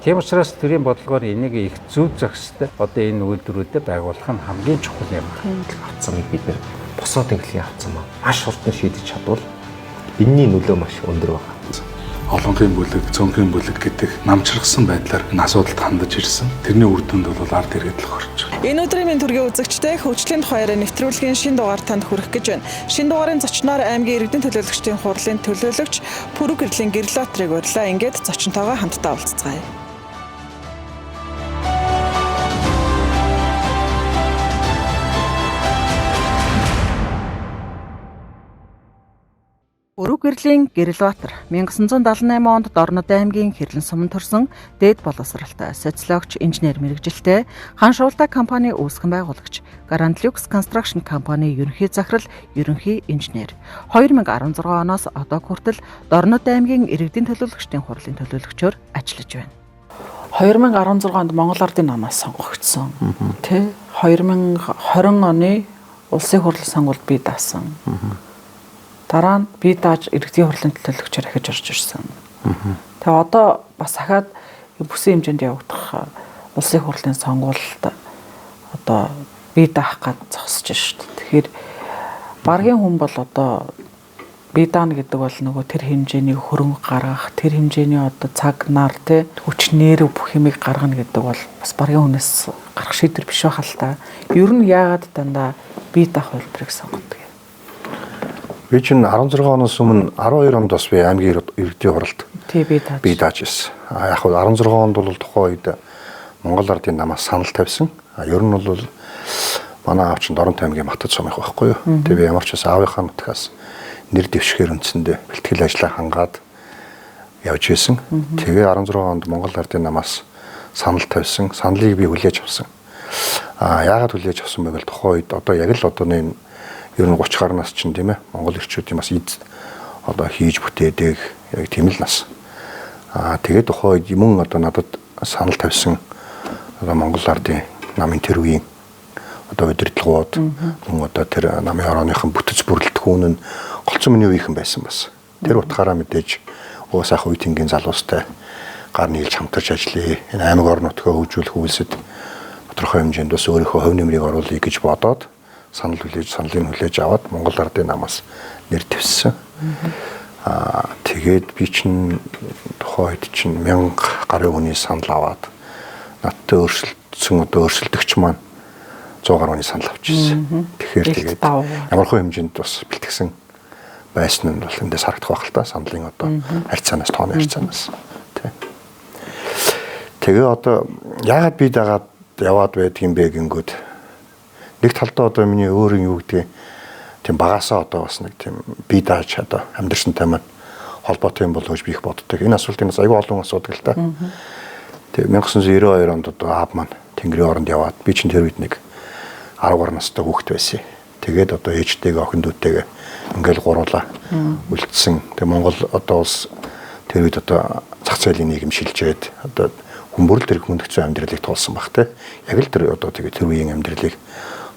Тийм учраас тэрийн бодлогоор энийг их зөв зохистой одоо энэ үйлдвэрүүдэд байгуулах нь хамгийн чухал юм. Авцамыг бид нэр босоод ингээлийн авцам маш хурдан шийдэж чадвал энэний нөлөө маш өндөр байна. Олонхын бүлэг, цонхийн бүлэг гэдэг намчрагсан байдлаар энэ асуудалд хандаж ирсэн. Тэрний үр дүнд бол ард иргэд л хорж байгаа. Энэ өдрийн мэнд төргийн үзэгчтэй хөгжлийн тухай яриа нэвтрүүлгийн шин дугаар танд хүрэх гэж байна. Шин дугаарын зочноор аймгийн иргэдийн төлөөлөгчдийн хурлын төлөөлөгч Пүрэв гэрлийн Гэрлотрыг урьлаа. Ингээд зочнотойгоо хамтдаа уулзцгаая. Пүрэв гэрлийн Гэрлотр 1978 онд Дорнод аймгийн Хэрлэн суманд төрсэн дээд боловсралтай социологч, инженер мэргэжилтэй хан шуултаа компани үүсгэн байгуулагч, Grand Lux Construction компани ерөнхий захирал, ерөнхий инженер. 2016 оноос одоо хүртэл Дорнод аймгийн иргэдийн төлөөлөгчдийн хурлын төлөөлөгчөөр ажиллаж байна. 2016 онд Монгол Ардын намаас сонгогдсон. Тэ 2020 оны улсын хурлын сонгуульд би даасан. Дараа нь би дааж иргэдийн хурлын төлөөлөгчөөр ахиж орж ирсэн. Тэгээ одоо бас дахиад бүсийн хэмжээнд явагдах улсын хурлын сонгуульд одоо би даах гад зогсож шүү дээ. Тэгэхээр баргийн хүн бол одоо би даана гэдэг бол нөгөө тэр хэмжээний хөрөнгө гаргах, тэр хэмжээний одоо цаг нар тэ хүч нэр бүх юмыг гаргана гэдэг бол бас баргийн хүнээс гарах шийдвэр биш байх л та. Ер нь яагаад дандаа би даах хувилбарыг сонгодог? Би чинь 16 оноос өмнө 12 онд бас би аймгийн иргэдийн хуралд би дааж ирсэн. Яг хөө 16 онд бол тухайн үед Монгол Ардын намаас санал тавьсан. Ер нь бол манай аав чинь Доронт аймгийн Матад сумынх байхгүй юу. Тэгээ би ямар ч бас аавынхаа нутгаас нэр дэвшгээр үндсэндээ бэлтгэл ажлаа хангаад явж исэн. Тэгээ 16 онд Монгол Ардын намаас санал тавьсан. Саналыг би хүлээж авсан. Яагаад хүлээж авсан бэ гэвэл тухайн үед одоо яг л одооны ер нь 30 гаруй нас чинь тийм ээ Монгол ирчүүдийн бас эд одоо хийж бүтээдэг яг тийм л нас. Тэгээд тухайн үед мөн одоо надад санал тавьсан одоо Монгол Ардын намын тэр үеийн одоо удирдлагууд мөн одоо тэр намын орооныхон бүтэц бүрэлдэхүүн нь голцон миний үеийнхэн байсан бас. Тэр утгаараа мэдээж уусаах үе тэнгийн залуустай гар нийлж хамтарч ажиллая. Энэ аймаг орон нутгаа хөгжүүлэх үйлсэд тодорхой хэмжээнд бас өөрийнхөө хувь нэмрийг оруулъя гэж бодоод саналыг хүлээж аваад Монгол Ардын намаас нэр дэвссэн. Тэгээд би чинь тухайн үед чинь 1000 гаруй хүний санал аваад надтай өөрсөлдөгч маань 100 гаруй хүний санал авчихсан. Тэгэхээр тэгээд ямар хөө хэмжээнд бас бэлтгэсэн байсан нь бол эндээс харагдах байх л та саналын одоо харьцаанаас тооны харьцаанаас. Тэгээ одоо яагаад би дагаад яваад байдгийм бэ гингүүд нэг талдаа одоо миний өөрийн юу гэдэг тийм багасаа одоо бас нэг тийм би дааж одоо амьдрсантай маань холбоотой юм болов гэж би их боддог. Энэ асуултынаас аюул олон асуудаг л та. Тэгээ 1992 онд одоо аав маань Тэнгэрийн оронд яваад би чинь тэр үед нэг 10 гаруй настай хүүхэд байсан. Тэгээд одоо ээжтэйгээ охин дүүтэйгээ ингээл гуруулаа үлдсэн. Тэгээ Монгол одоо улс тэр үед одоо зах зээлийн нийгэм шилжээд одоо хүмүүрэл төр хүндгцэн амьдралыг туулсан баг те. Яг л тэр одоо тэгээ тэр үеийн амьдралыг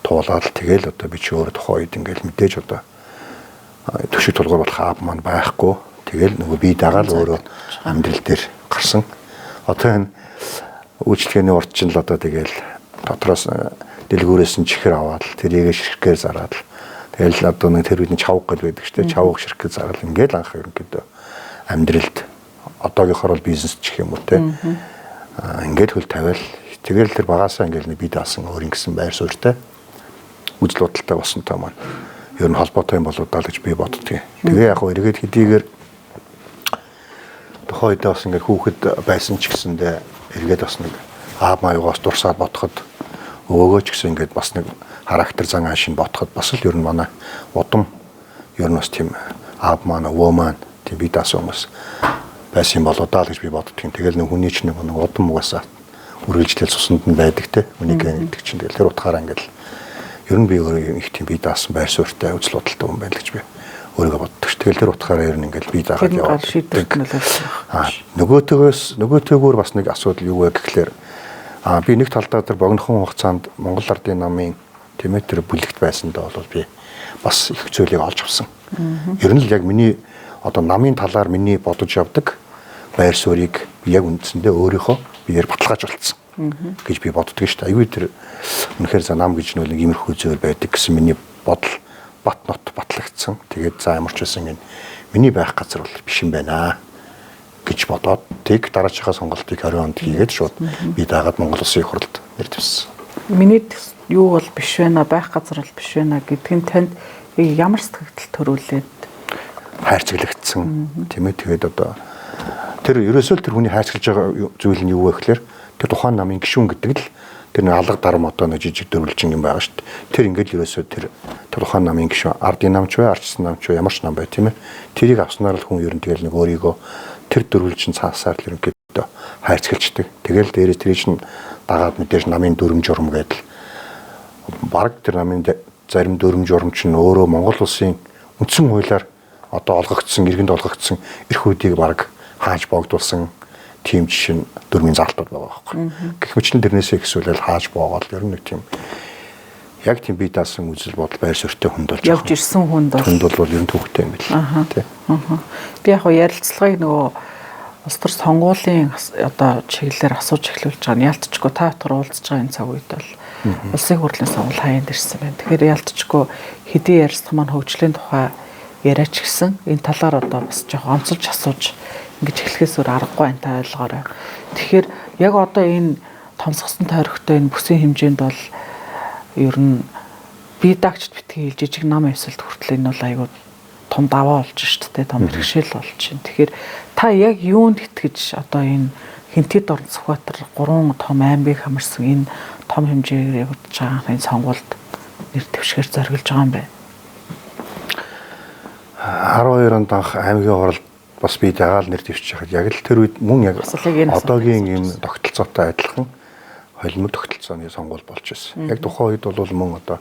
туулаад тэгэл одоо би ч өөр тухайн үед ингээл мэдээж одоо төшиг тулгуур болох аав маань байхгүй. Тэгэл нөгөө би дагаал өөрөө амьдрал дээр гарсан. Одоо энэ үйлчлэгээний урд чинь л одоо тэгэл дотроос дэлгүүрээс нь чихэр аваад тэрийгэ ширхгээр зараад тэгэл одоо нэг тэр үеийн чавг гэл байдаг ч те чавг ширхгээ зараад ингээл анх ерөнхийдөө амьдралд одоогийнхоор бол бизнес чих юм уу те ингээд хөл тавиал тэгэл тэр багасаа ингээл би даасан өөрийн гэсэн байр суурьтай үжил бодолтой болсон таа маань ер нь холбоотой юм болоо даа гэж би боддгийг. Тэгээ яг хөө эргээд хэдийгээр тухайн үед бас ингээд хүүхэд байсан ч гэсэндээ эргээд бас нэг аав маягаас дурсаад бодоход өвөөгөө ч гэсэн ингээд бас нэг характер зан ашиг бодоход бас л ер нь манай удам ер нь бас тийм аав маань өвөө маань тийм би даасан хүмүүс байсан болоо даа гэж би боддгийг. Тэгэл нэг хүний чинь нэг удам угаасаа үргэлжлэл цуснд нь байдаг те. Үнийг гэдэг чинь тэгэл тэр утгаараа ингээд ер нь би өөрөө их тийм би даасан байр суурьтай үзэл бодолтой хүн байна л гэж би өөрийгөө боддог. Тэгэл тэр утгаараа ер нь ингээл би даагаад яваад. Нөгөөтэйгөр бас нэг асуудал юу вэ гэхлээр би нэг талдаа тэр богинохон хугацаанд Монгол Ардын намын тийм ээ тэр бүлэгт байсандаа бол би бас их зүйлийг олж авсан. Ер нь л яг миний одоо намын талаар миний бодож явдаг байр суурийг яг үндсэндээ өөрийнхөө биеэр баталгааж болцсон гэж би боддог шүү дээ. Аюу тэр үнэхээр за нам гэж нэг иймэрхүү зүйл байдаг гэсэн миний бодол бат нот батлагдсан. Тэгээд за ямар ч байсан энэ миний байх газар бол биш юм байна гэж бодоод тэг дараачихаа сонголтыг 20 онд хийгээд шууд би дагаад Монгол Улсын их хурлд нэр дэвссэн. Миний юу бол биш байна, байх газар бол биш байна гэдг нь танд ямар сэтгэл төрүүлээд хайрцаглагдсан тийм ээ. Тэгээд одоо тэр ерөөсөө тэр хүний хайрцаглаж байгаа зүйл нь юу вэ гэхээр тэр тухайн намын гишүүн гэдэг л тэр нэг алга дарам одоо нэг жижиг дөрвөлжин юм байгаа шүү дээ. Тэр ингээд ерөөсөө тэр тухайн намын гишүүн ардын намч бай, ардчсан намч бай, ямар ч нам бай тийм ээ. Тэрийг авснаар л хүн ер нь тэгэл нэг өөрийгөө тэр дөрвөлжин цаасаар л ерөнхийдөө хайрцаглаждаг. Тэгэл дээрээс тэр чинь дагаад мэдээж намын дүрм журм гэдэг баг тэр намын зарим дүрм журм чинь өөрөө Монгол улсын үндсэн хуулиар одоо олгогдсон, иргэнд олгогдсон эрх үүдийг баг хааж боогдуулсан тийм жишээ нь дүрмийн залтууд байгаа байхгүй. Гэх мэтлэн тэрнээсээ ихсүүлэл хааж боогоод ер нь нэг тийм яг тийм бие даасан үзэл бодол байр суурьтай хүнд болж явж ирсэн хүнд бол ер нь төвхтэй юм байна. Би яг ярилцлагыг нөгөө улс төр сонгуулийн одоо чиглэлээр асууж эхлүүлж байгаа нь ялцчгүй та бүхэн уулзж байгаа энэ цаг үед бол улсын хурлын сонгуул хаяанд ирсэн байна. Тэгэхээр ялцчгүй хэдийн ярьсан маань хөгжлийн тухай яриач гисэн энэ талаар одоо бас жоохон онцолж асууж ингэж эхлэхээс өөр аргагүй байна та ойлгоорой. Тэгэхээр яг одоо энэ томсгосон тойрогтой энэ бүсийн хэмжээнд бол ер нь бие даагчд битгий жижиг нам эвсэлт хүртэл энэ бол айгүй том даваа болж шүү дээ, том бэрхшээл болж байна. Тэгэхээр та яг юунд итгэж одоо энэ Хэнтэд орон Сүхбаатар 3 том аймгийг хамарсан энэ том хэмжээгээр явагдаж байгаа энэ сонгуульд нэр дэвшгээр зориулж байгаа юм байна. 12 онд анх аймгийн хурлд бас би дагаал нэр дэвшиж хахад яг л тэр үед мөн яг одоогийн юм тогтолцоотой адилхан холимог тогтолцооны сонгуул болж байсан. Яг тухайн үед бол мөн одоо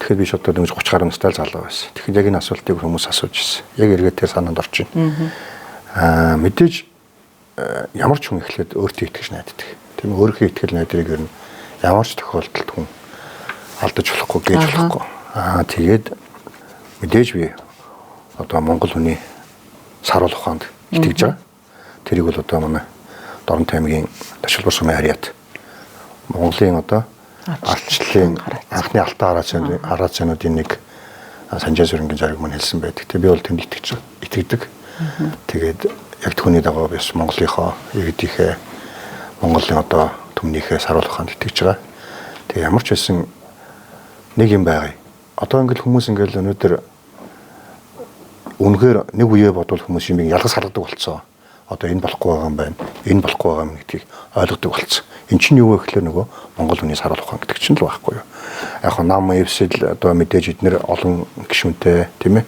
тэгэхээр би шууд дөнгөж 30 гаруй настай залуу байсан. Тэгэхээр яг энэ асуултыг хүмүүс асууж ирсэн. Яг эргээд тэр санаанд орж байна. Мэдээж ямар ч хүн эхлээд өөртөө итгэж найддаг. Тийм өөрийнхөө итгэл найдрыг ер нь ямар ч тохиолдолд хүн алдаж болохгүй, гэж болохгүй. Тэгээд мэдээж би одоо Монгол хүний саруул ухаанд итгэж байгаа. Тэрийг бол одоо манай Доронтой аймгийн Ташилбар сумын харьяат Монголын одоо ардчлалын анхны алтан хараацаануудын нэг Санжаа Сүрэнгийн зариг маань хэлсэн байдаг. Тэгээ би бол тэнд итгэдэг. Тэгээд яг түүний дагуу биш Монголынхоо иргэдийнхээ Монголын одоо түмнийхээ саруул ухаанд итгэж байгаа. Тэгээ ямар ч байсан нэг юм байгаа. Одоо ингээл хүмүүс ингээл өнөөдөр үнэхээр нэг үе бодвол хүмүүс юм ялгас харгадаг болцсон. Одоо энэ болохгүй байгаа юм байна. Энэ болохгүй байгаа юм гэдгийг ойлгодог болцсон. Эн чинь юу вэ гэхээр нөгөө Монгол хүний саруул ухаан гэдэг чинь л байхгүй юу. Яг нь нам эвсэл одоо мэдээж эднэр олон гишүүнтэй тийм ээ.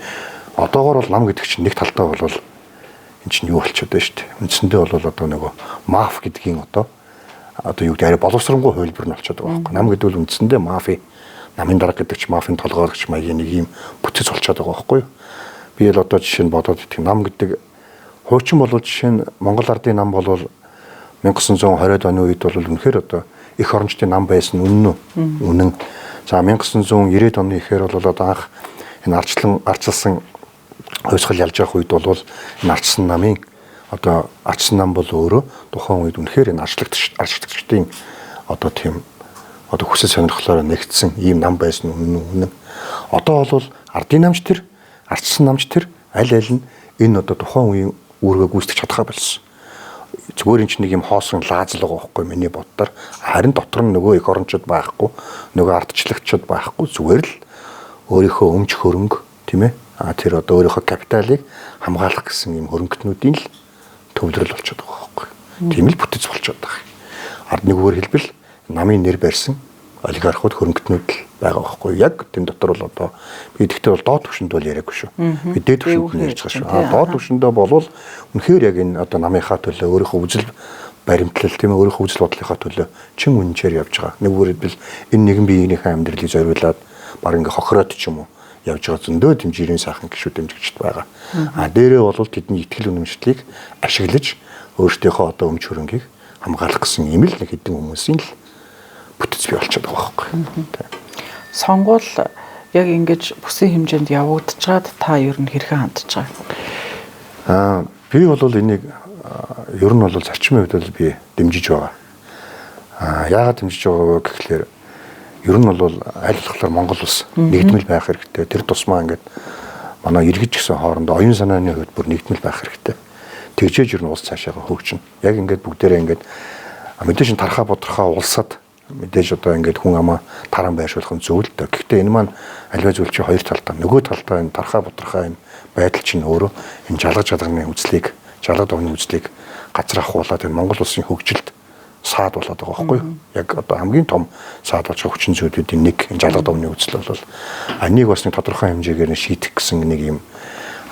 Одоогоор бол нам гэдэг чинь нэг талдаа бол эн чинь юу болчиход байна шүү дээ. Үндсэндээ бол одоо нөгөө маф гэдгийн одоо юу гэдэг арай боловсронгуй хувилбар нь болчиход байгаа байхгүй. Нам гэдэг нь үндсэндээ мафи, намын дарга гэдэг чинь мафийн толгойлогч маягийн нэг юм бүтэц болчиход байгаа байхгүй юу. Би л одоо жишээ нь бодоод идэх нам гэдэг хуучин болов жишээ нь Монгол ардын нам бол 1920-ад оны үед бол үнэхээр одоо их орончдын нам байсан үнэн. За 1990-ад оны ихээр бол одоо анх энэ ардчилсан хувьсгал ялж явах үед бол энэ ардчсан намын одоо ардчсан нам бол өөрөө тухайн үед үнэхээр энэ ардчлагчдын одоо тийм одоо хүсэл сонирхлоор нэгдсэн ийм нам байсан үнэн. Одоо бол ардын намч тэр ардчсан намч тэр аль нь энэ одоо тухайн үеийн үүргээ гүйцэтгэж чадхаа болсон. Зүгээр энэ чинь нэг юм хоосон лаазл байгаа байхгүй миний боддоор. Харин дотор нь нөгөө их орончууд байхгүй, нөгөө ардчлагчид байхгүй зүгээр л өөрийнхөө өмч хөрөнгө тийм ээ. Тэр одоо өөрийнхөө капиталыг хамгаалах гэсэн юм хөрөнгөтнүүдийн л төвлөрөл болчиход байгаа байхгүй. Тийм л бүтэц болчиход байгаа. Ард нэггээр хэлбэл намын нэр барьсан олигархууд хөрөнгөтнүүд л байгаа байхгүй. Яг тэм дотор бол одоо би тэгтээ бол доод түвшинд бол яриаггүй шүү. Би дээд түвшинд ярьж байгаа шүү. Доод түвшиндээ болвол үнэхээр яг энэ одоо намынхаа төлөө өөрийнхөө үзэл баримтлал тийм ээ өөрийнхөө үзэл бодлынхаа төлөө чин үнэнчээр явж байгаа. Нэггээр хэлбэл энэ нэгэн биеийнхээ амьдралыг зориулаад баг ингээ хохироод ч юм уу явж байгаа зөндөө тэм жирийн сайхан гişүүд дэмжигчд байгаа. Дээрээ бол тэдний итгэл үнэмшлийг ашиглаж өөртөөхөө одоо өмч хөрөнгийг хамгаалах гэсэн юм л нэг хэдэн хүмүүсийн л бүтэц бий болчиход байгаа байхгүй. Сонгуул яг ингэж бүсийн хэмжээнд явагдчихад та ер нь хэрхэн хандж байгаа? Би бол энийг ер нь бол зарчмын хувьд бол би дэмжиж байгаа. Яагаад дэмжиж байгаа вэ гэхлээр ер нь бол аль болохоор Монгол улс нэгдмэл байх хэрэгтэй. Тэр тусмаа ингээд манай иргэж гисэн хоорондоо оюун санааны хувьд бүр нэгдмэл байх хэрэгтэй. Тэгжээж ер нь улс цаашаа хөгжинэ. Яг ингээд бүгдээрээ ингээд мэдээж тархаа бодрохоо улсад мэдээж одоо ингээд хүн амаа таран байршуулах нь зөв л дээ. Гэхдээ энэ маань аливаа зүйл чи хоёр талтай. Нөгөө талдаа энэ тархаа бодрохоо энэ байдал чинь өөрөө энэ жалгаж жалганы үзлийг, жалгад овны үзлийг газар ахуулаад энэ Монгол улсын хөгжилд саад болоод байгаа байхгүй юу? Яг одоо хамгийн том саад болж байгаа хүчин зүйлүүдийн нэг энэ жалгад овны үзэл бол энийг бас нэг тодорхой хэмжээгээр шийдэх гэсэн нэг юм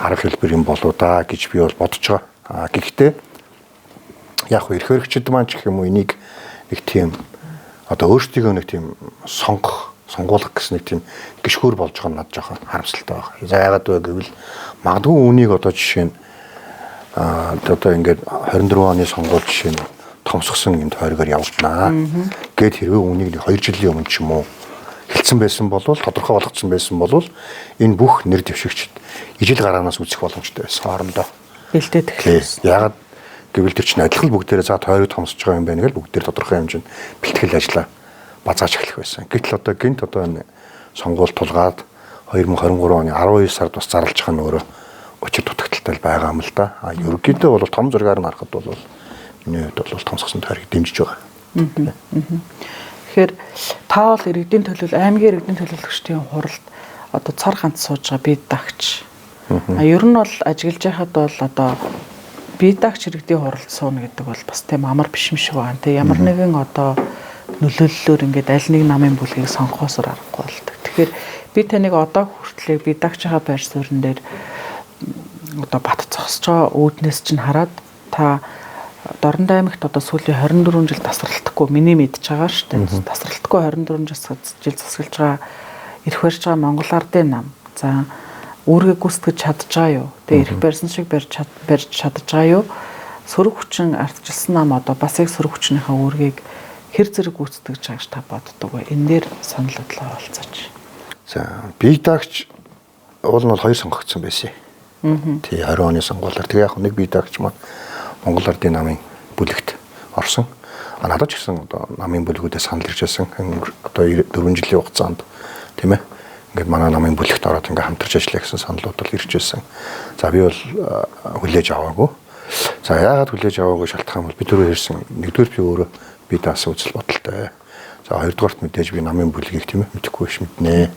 арга хэлбэр юм болоо да гэж би бол бодож байгаа. Гэхдээ яг хөө эрх хэрэгчид маань ч гэх юм уу энийг нэг тийм одоо өөрсдөө нэг тийм сонгуулах гэсэн нэг тийм гიშгүүр болж байгаа нь над жоохон харамсалтай байна. За яагаад вэ гэвэл магадгүй үүнийг одоо жишээ нь одоо ингээд 24 оны сонгуул жишээ нь томсгосон юм тойрогоор явагдана. Гэт хэрвээ үүнийг 2 жилийн өмнө ч юм уу хэлсэн байсан бол тодорхой болгоцсон байсан бол энэ бүх нэр дэвшигчд ижил гараанаас үүсэх боломжтой байсан хоорондоо. Бэлдээд эхэлсэн. Яагаад гэвэл тэр чинь адилхан бүгдээрээ за тойрог томсож байгаа юм байна гэж бүгдээр тодорхой хэмжээнд бэлтгэл ажиллаа базааж эхлэх байсан. Гэтэл одоо гинт одоо энэ сонгуул тулгаад 2023 оны 12 сард бас зарлж байгаа нь өөрөө учир дутагдaltaй байгаа юм л да. Ерөнхийдөө бол том зургаар нь харахад бол миний хувьд бол томсгосон тойрог дэмжиж байгаа. Тэгэхээр та бол иргэдийн төлөөлөл аймгийн иргэдийн төлөөлөгчдийн хуралд одоо цар ганц сууж байгаа бие дагч. Ер нь бол ажиглаж байхад бол одоо бие дагч иргэдийн хуралд сууна гэдэг бол бас тийм амар биш юм шиг байна. Тэ ямар нэгэн одоо нөлөөллөөр ингээд аль нэг намын бүлгийг сонгохоосоор аргагүй болдог. Тэгэхээр би таныг одоо хүртлээр бие дагч байгаа байр суурин дээр одоо бат зогсож байгаа үүднээс чинь хараад та Дорнод аймагт одоо сүүлийн 24 жил тасралтгүй миний мэдж байгаа шүү дээ. Тасралтгүй 24 жил засаглаж байгаа эрх барьж байгаа Монгол Ардын нам. За үүргээ гүйцэтгэж чадж байгаа юу? Тэгээ эрх барьсан шиг барьж чадж байгаа юу? Сөрөг хүчин ардчилсан нам одоо бас яг сөрөг хүчнийхээ үүргийг хэр зэрэг гүйцэтгэж байгаа гэж та боддог вэ? Энэ дээр санал бодлоо олцооч. За бие дагч уул нь бол 2 сонгогдсон байсан. Тий 20 оны сонгуулиар тэгээ яг нэг бие дагч маань Монгол Ардын намын бүлэгт орсон. Надад ч гэсэн одоо намын бүлгүүдээс санал ирж байсан. Одоо 4 жилийн хугацаанд тийм ээ. Ингээд манай намын бүлэгт ороод ингээд хамтарч ажиллая гэсэн саналууд бол ирж байсан. За би бол хүлээж аваагүй. За яагаад хүлээж аваагүй шалтгаан бол би түрүү хэлсэн. Нэгдүгээр би өөрөө би даасан үзэл бодолтой. За хоёрдугаарт мэдээж би намын бүлгийг тийм ээ мэдэхгүй биш мэднэ.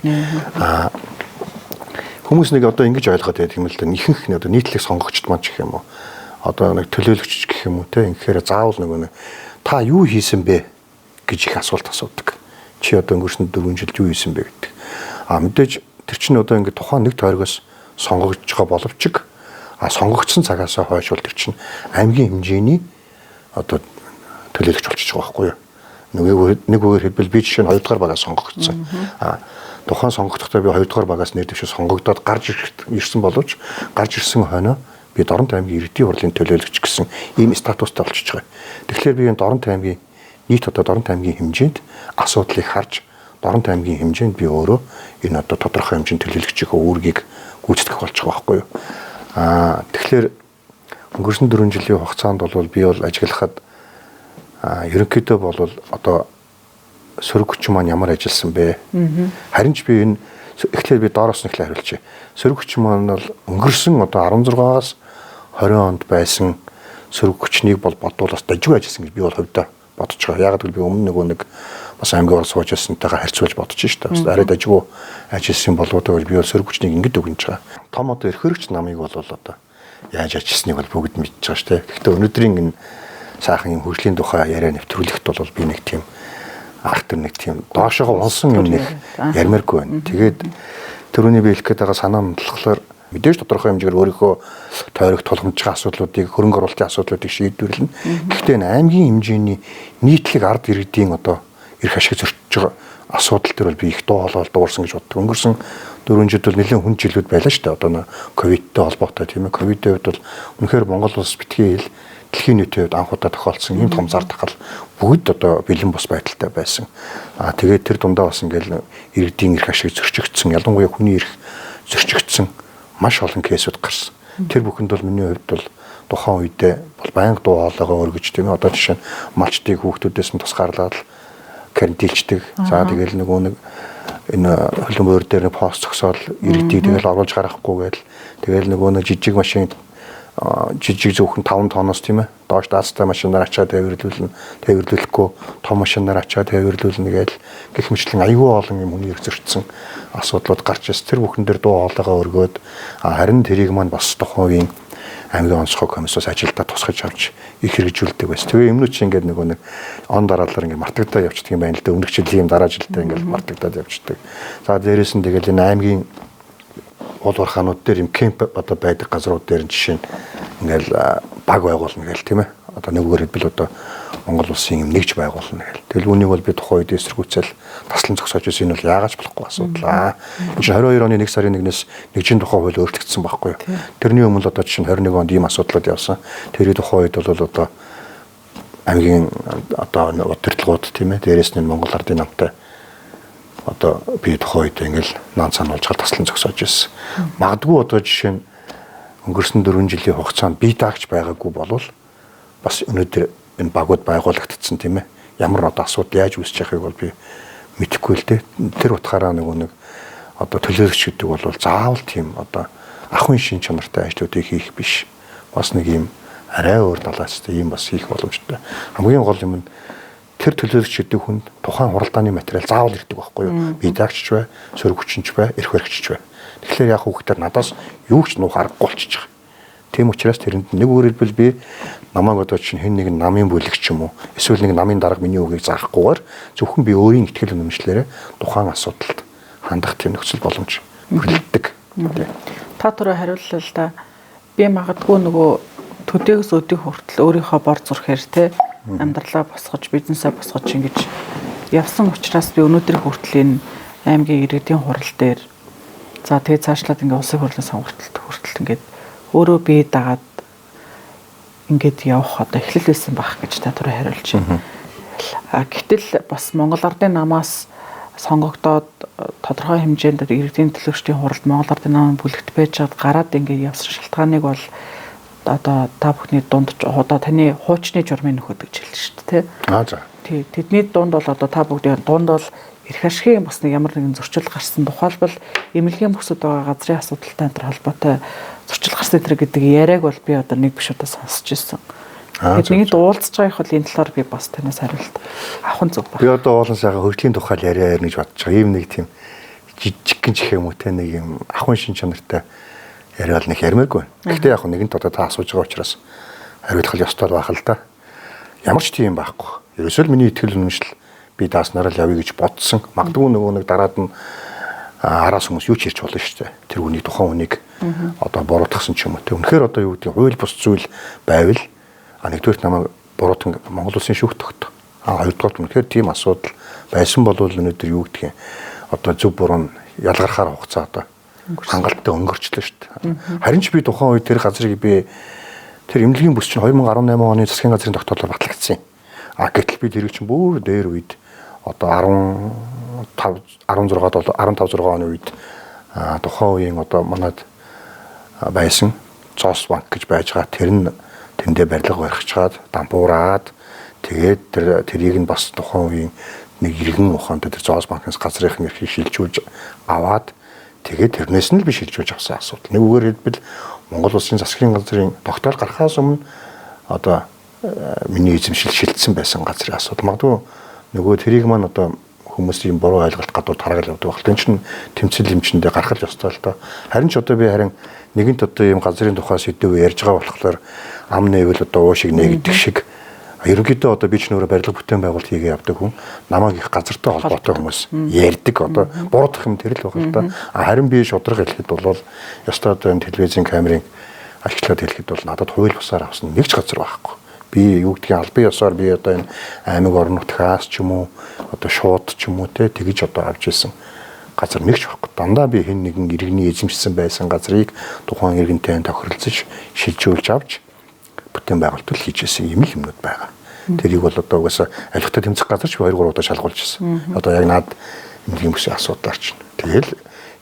Хүмүүс нэг одоо ингэж ойлгоод байдаг юм л да. Ихэнх нь одоо нийтлэг сонгогчд маань ч гэх юм уу. Одоо нэг төлөөлөгч гэх юм уу те ингэхээр заавал нөгөө та юу хийсэн бэ гэж их асуулт асуудаг. Чи одоо өнгөрсөн 4 жилд юу хийсэн бэ гэдэг. Мэдээж тэр чинь одоо ингэ тухайн нэг тойрогоос сонгогдож байгаа боловч сонгогдсон цагаас хойш бол тэр чинь аймгийн хэмжээний одоо төлөөлөгч болчихж байгаа байхгүй юу. Нэг үгээр хэлбэл би жишээ нь 2 дугаар багаас сонгогдсон. Тухайн сонгогдохдоо би 2 дугаар багаас нэр дэвшиж сонгогдоод гарч ирсэн боловч гарч ирсэн хойноо би Дорнод аймгийн иргэдийн хурлын төлөөлөгч гэсэн ийм статустай болчихж байгаа. Тэгэхээр би энэ Дорнод аймгийн нийт одоо Дорнод аймгийн хэмжээнд асуудлыг харж Дорнод аймгийн хэмжээнд би өөрөө энэ одоо тодорхой хэмжээнд төлөөлөгчийнхөө үүргийг гүйцэтгэх болж байгаа байхгүй юу. Тэгэхээр өнгөрсөн 4 жилийн хугацаанд бол би бол ажиглахад ерөнхийдөө бол одоо сөрөг хүчин маань ямар ажилласан бэ? Харин ч би энэ эхлээд би доороос нь эхлээ хариулчих. Сөрөг хүчин маань бол өнгөрсөн одоо 16-аас 20 онд байсан сөрөг хүчнийг бол бодвол бас дажгүй ажилласан гэж би бол хувьдаа бодож байгаа. Яг гэвэл би өмнө нэг бас аймгийн орос сууж байсантайгаа харьцуулж бодож шүү дээ. Арай дажгүй ажилласан болов уу гэж би бол сөрөг хүчнийг ингэж өгнөж байгаа. Том одоо эрх хэрэгч намыг бол одоо яаж ажилласныг бол бүгд мэдж байгаа шүү дээ. Гэхдээ өнөөдрийн энэ сайхан юм хөгжлийн тухай яриа нэвтрүүлэхт бол би нэг тийм арт нэг тийм доошоо унсан юм нэг ярмааргүй байна. Тэгээд түрүүний би хэлэх гээд байгаа санаа нь болохоор мэдээж тодорхой хэмжээгээр өөрийнхөө тойрог тулгамж байгаа асуудлуудыг хөрөнгө оруулалтын асуудлуудыг шийдвэрлэнэ. Гэхдээ энэ аймгийн хэмжээний нийтлэг ард иргэдийн одоо эрх ашиг зөрчиж байгаа асуудал төр бол би их дуу хоолой дуурсан гэж боддог. Өнгөрсөн 4 жилд бол нэлээд хүн жилүүд байлаа шүү дээ. Одоо нөө ковидтэй холбоотой тийм ээ. Ковидын хувьд бол үнэхээр Монгол улс битгий хэл дэлхийн нийтийн хувьд анх удаа тохиолдсон ийм том зар тахал бүгд одоо бэлэн бус байдалтай байсан. Тэгээд тэр дундаа бас ингээл иргэдийн эрх ашиг зөрчигдсөн, ялангуяа хүний эрх зөрчигдсөн маш олон кейсүүд гарсан. Тэр бүхэнд бол миний хувьд бол тухайн үедээ бол байнга дуу хоолойгоо өргөж тийм ээ. Одоо жишээ нь малчдыг хүүхдүүдээс нь тусгаарлаад карантинчдэг. За тэгэл нөгөө нэг энэ хөлбөмбөр өөр дээр нэг пост зогсоол иргэдийг тэгэл оруулж гаргахгүй гээл. Тэгэл нөгөө нэг жижиг машин жижиг зөвхөн 5 тонноос тийм ээ. Доош даацтай машинаар ачаад тээвэрлүүлэхгүй том машинаар ачаад тээвэрлүүлнэ гээл гэх мэтлэн аюул олон юм хүний зөрчсөн асуудлууд гарч ирсэн. Тэр бүхэн дээр дуу хоолойгоо өргөөд харин тэрийг маань бас тухайн үеийн аймгийн онцгой комиссоос ажилдаа тусгаж авч их хэрэгжүүлдэг байсан. Тэгээ өмнө чи ингээд нөгөө нэг он дараалал ингээд мартагдаад явчихдаг юм байна л да. Өмнөх жилийн дараа жилдээ ингээд мартагдаад явчихдаг. За дээрээс нь тэгэл энэ аймгийн уул уурхаанууд дээр юм кемп одоо байдаг газрууд дээр жишээ нь ингээл баг байгуулна гээл тийм ээ. Одоо нэггээр хэлбэл одоо Монгол улсын юм нэгж байгуулна гээл. Тэгэл үүнийг бол би тухайн үед эсэргүүцэл таслан зогсоож ирсэн нь бол яагаад ч болохгүй асуудал. Энэ чинь 22 оны 1 сарын 1-ээс нэгжийн тухай хууль өөрчлөгдсөн байхгүй юу? Тэрний өмнө л одоо чинь 21 онд ийм асуудлууд явсан. тэрний тухайн үед бол одоо аймгийн одоо удирдлагууд тийм ээ. Дээрээс нь Монгол Ардын намтай одоо би тухайн үед ингээл наан цаануулж таслан зогсоож ирсэн. Магадгүй одоо жишээ нь өнгөрсөн 4 жилийн хугацаанд бие даагч байгаагүй болвол бас өнөөдөр энэ багууд байгуулагдсан тийм ээ. Ямар одоо асуудал яаж үүсэж байгааг бол би мэдэхгүй л дээ. Тэр утгаараа нэг одоо төлөөлөгч гэдэг бол заавал тийм одоо ахын шин чанартай ажлуудыг хийх биш. Бас нэг юм арай өөр талаастай юм бас хийх боломжтой. Хамгийн гол юм нь тэр төлөөлөгч гэдэг хүнд тухайн хуралдааны материал заавал ирдэг байхгүй юу? Бие даагч бай, сөрөг хүчинч бай, эрх баригчч бай. Тэгэхээр яг хүүхдээр надаас юу ч нуух аргагүй болчих. Тийм учраас тэрэнд нэг өөр хэлбэл би намайг одоо чинь хэн нэгэн намын бүлэгч юм уу эсвэл нэг намын дарга миний үгийг заахгүйгээр зөвхөн би өөрийн ихтгэл үнэмшлээрээ тухайн асуудалд хандах тийм нөхцөл боломж бүрддэг. Та түрүү хариуллаа л да. Би магадгүй нөгөө төдөөгс өдийг хүртэл өөрийнхөө бор зүрхээр те амьдралаа босгож бизнесээ босгож ингэж явсан учраас би өнөөдрийн хүртэл энэ аймгийн иргэдийн хурал дээр за тэгээ цаашлаад ингээ улсын хурлын сонгуульд хүртэл ингээд өөрөө бие дагаад ингээд явах одоо эхлэл байсан байх гэж та түрүү хариулж байна. Гэтэл бас Монгол Ардын намаас сонгогдоод тодорхой хэмжээнд иргэдийн төлөөлөгчдийн хуралд Монгол Ардын намын бүлэгт байж чад гараад ингээд явсан шалтгааныг бол одоо та бүхний дунд одоо таны хуучны журмын нөхөд гэж хэлсэн шүү дээ. За. Тий, тэдний дунд бол одоо та бүгдийн дунд бол эрх ашигын бас нэг ямар нэгэн зөрчил гарсан тухайлбал эмнэлгийн бүсэд байгаа газрын асуудалтай энэ холбоотой зөрчил гарсан гэдэг яриаг бол би одоо нэг биш удаа сонсч ирсэн. Тэгээд нэг уулзж байгаа их бол энэ талаар би бас танаас хариулт авах нь зөв байна. Би одоо уулын сайхан хөгжлийн тухай яриа гэж бодож байгаа. Ийм нэг тийм жижигхэн чих юм уу те нэг юм ахын шин чанартай яриа бол нэг ярмааргүй. Гэхдээ яг нэгэнт одоо та асууж байгаа учраас хариулах ёстой байх л да. Ямар ч тийм байхгүй. Ерөөсөө л миний итгэл үнэмшил би дааснараа л явъя гэж бодсон. Магадгүй нөгөө нэг дараад нь араас хүмүүс юу ч ярьж болно шүү дээ. Тэр хүний тухайн хүнийг одоо буруутгасан ч юм уу. Тэг. Үнэхээр одоо юу гэдэг хууль бус зүйл байвал нэгдүгээр намайг буруутан Монгол улсын шүүхт тогтоо. Хоёрдугаар үнэхээр тийм асуудал байсан бол өнөөдөр юу гэдэг юм одоо зөв буруу ялгархаар хугацаа одоо хангалттай өнгөрчлөө шүү дээ. Харин ч би тухайн үед тэр газрыг би тэр эмнэлгийн бүс чинь 2018 оны засгийн газрын тогтоолоор батлагдсан юм. Гэтэл би тэр чинь бүр дээр үед одоо 15-16 оны үед тухайн үеийн одоо манад байсан Зоос банк гэж байж байгаа тэр нь тэндээ барилга барьчихад дампуураад тэгээд тэрийг нь бас тухайн үеийн нэг иргэн ухаантай тэр Зоос банкнаас газрынхын эрхийг шилжүүлж аваад тэгээд тэрнээс нь л би шилжүүлж авсан асуудал. Нэг үгээр хэлбэл Монгол улсын засгийн газрын тогтоол гарахаас өмнө одоо миний эзэмшил шилжсэн байсан газрын асуудал. Магадгүй нөгөө тэрийг маань одоо хүмүүс ийм буруу ойлголт гадуур тараагаад явдаг байна. Тэн чинь тэмцэл эмчэндээ гарах л ёстой л доо. Харин ч одоо би нэгэнт одоо ийм газрын тухай сэдв ярьж байгаа болохоор ам нээвэл одоо уушиг нэгдэг шиг ерөнхийдөө одоо би ч нөөрэ барилга бүтээн байгуулалт хийгээ явдаг хүн намайг их газартай холбоотой хүмүүс ярьдаг одоо буруутгах юм тэр л байгаа л да. Харин би шудраг хэлэхэд бол ёстой одоо энэ телевизийн камерын ашиглаад хэлэхэд бол надад хууль бусаар авсан нэг ч газар байхгүй. Би юу гэдгийг албан ёсоор би одоо энэ аймаг орон нутгаас ч юм уу одоо шууд ч юм уу тэгж одоо авч ирсэн газар нэг ч байхгүй. Дандаа би хэн нэгэн иргэний эзэмшсэн байсан газрыг тухайн иргэнтэй тохиролцож шилжүүлж авч бүтээн байгуулалт хийжсэн юм юмнууд байгаа. Тэрийг бол одоо угаасаа алихтай тэмцэх газар ч 2-3 удаа шалгуулж ирсэн. Одоо яг наад юм бүсийн асуудаар чинь. Тэгэл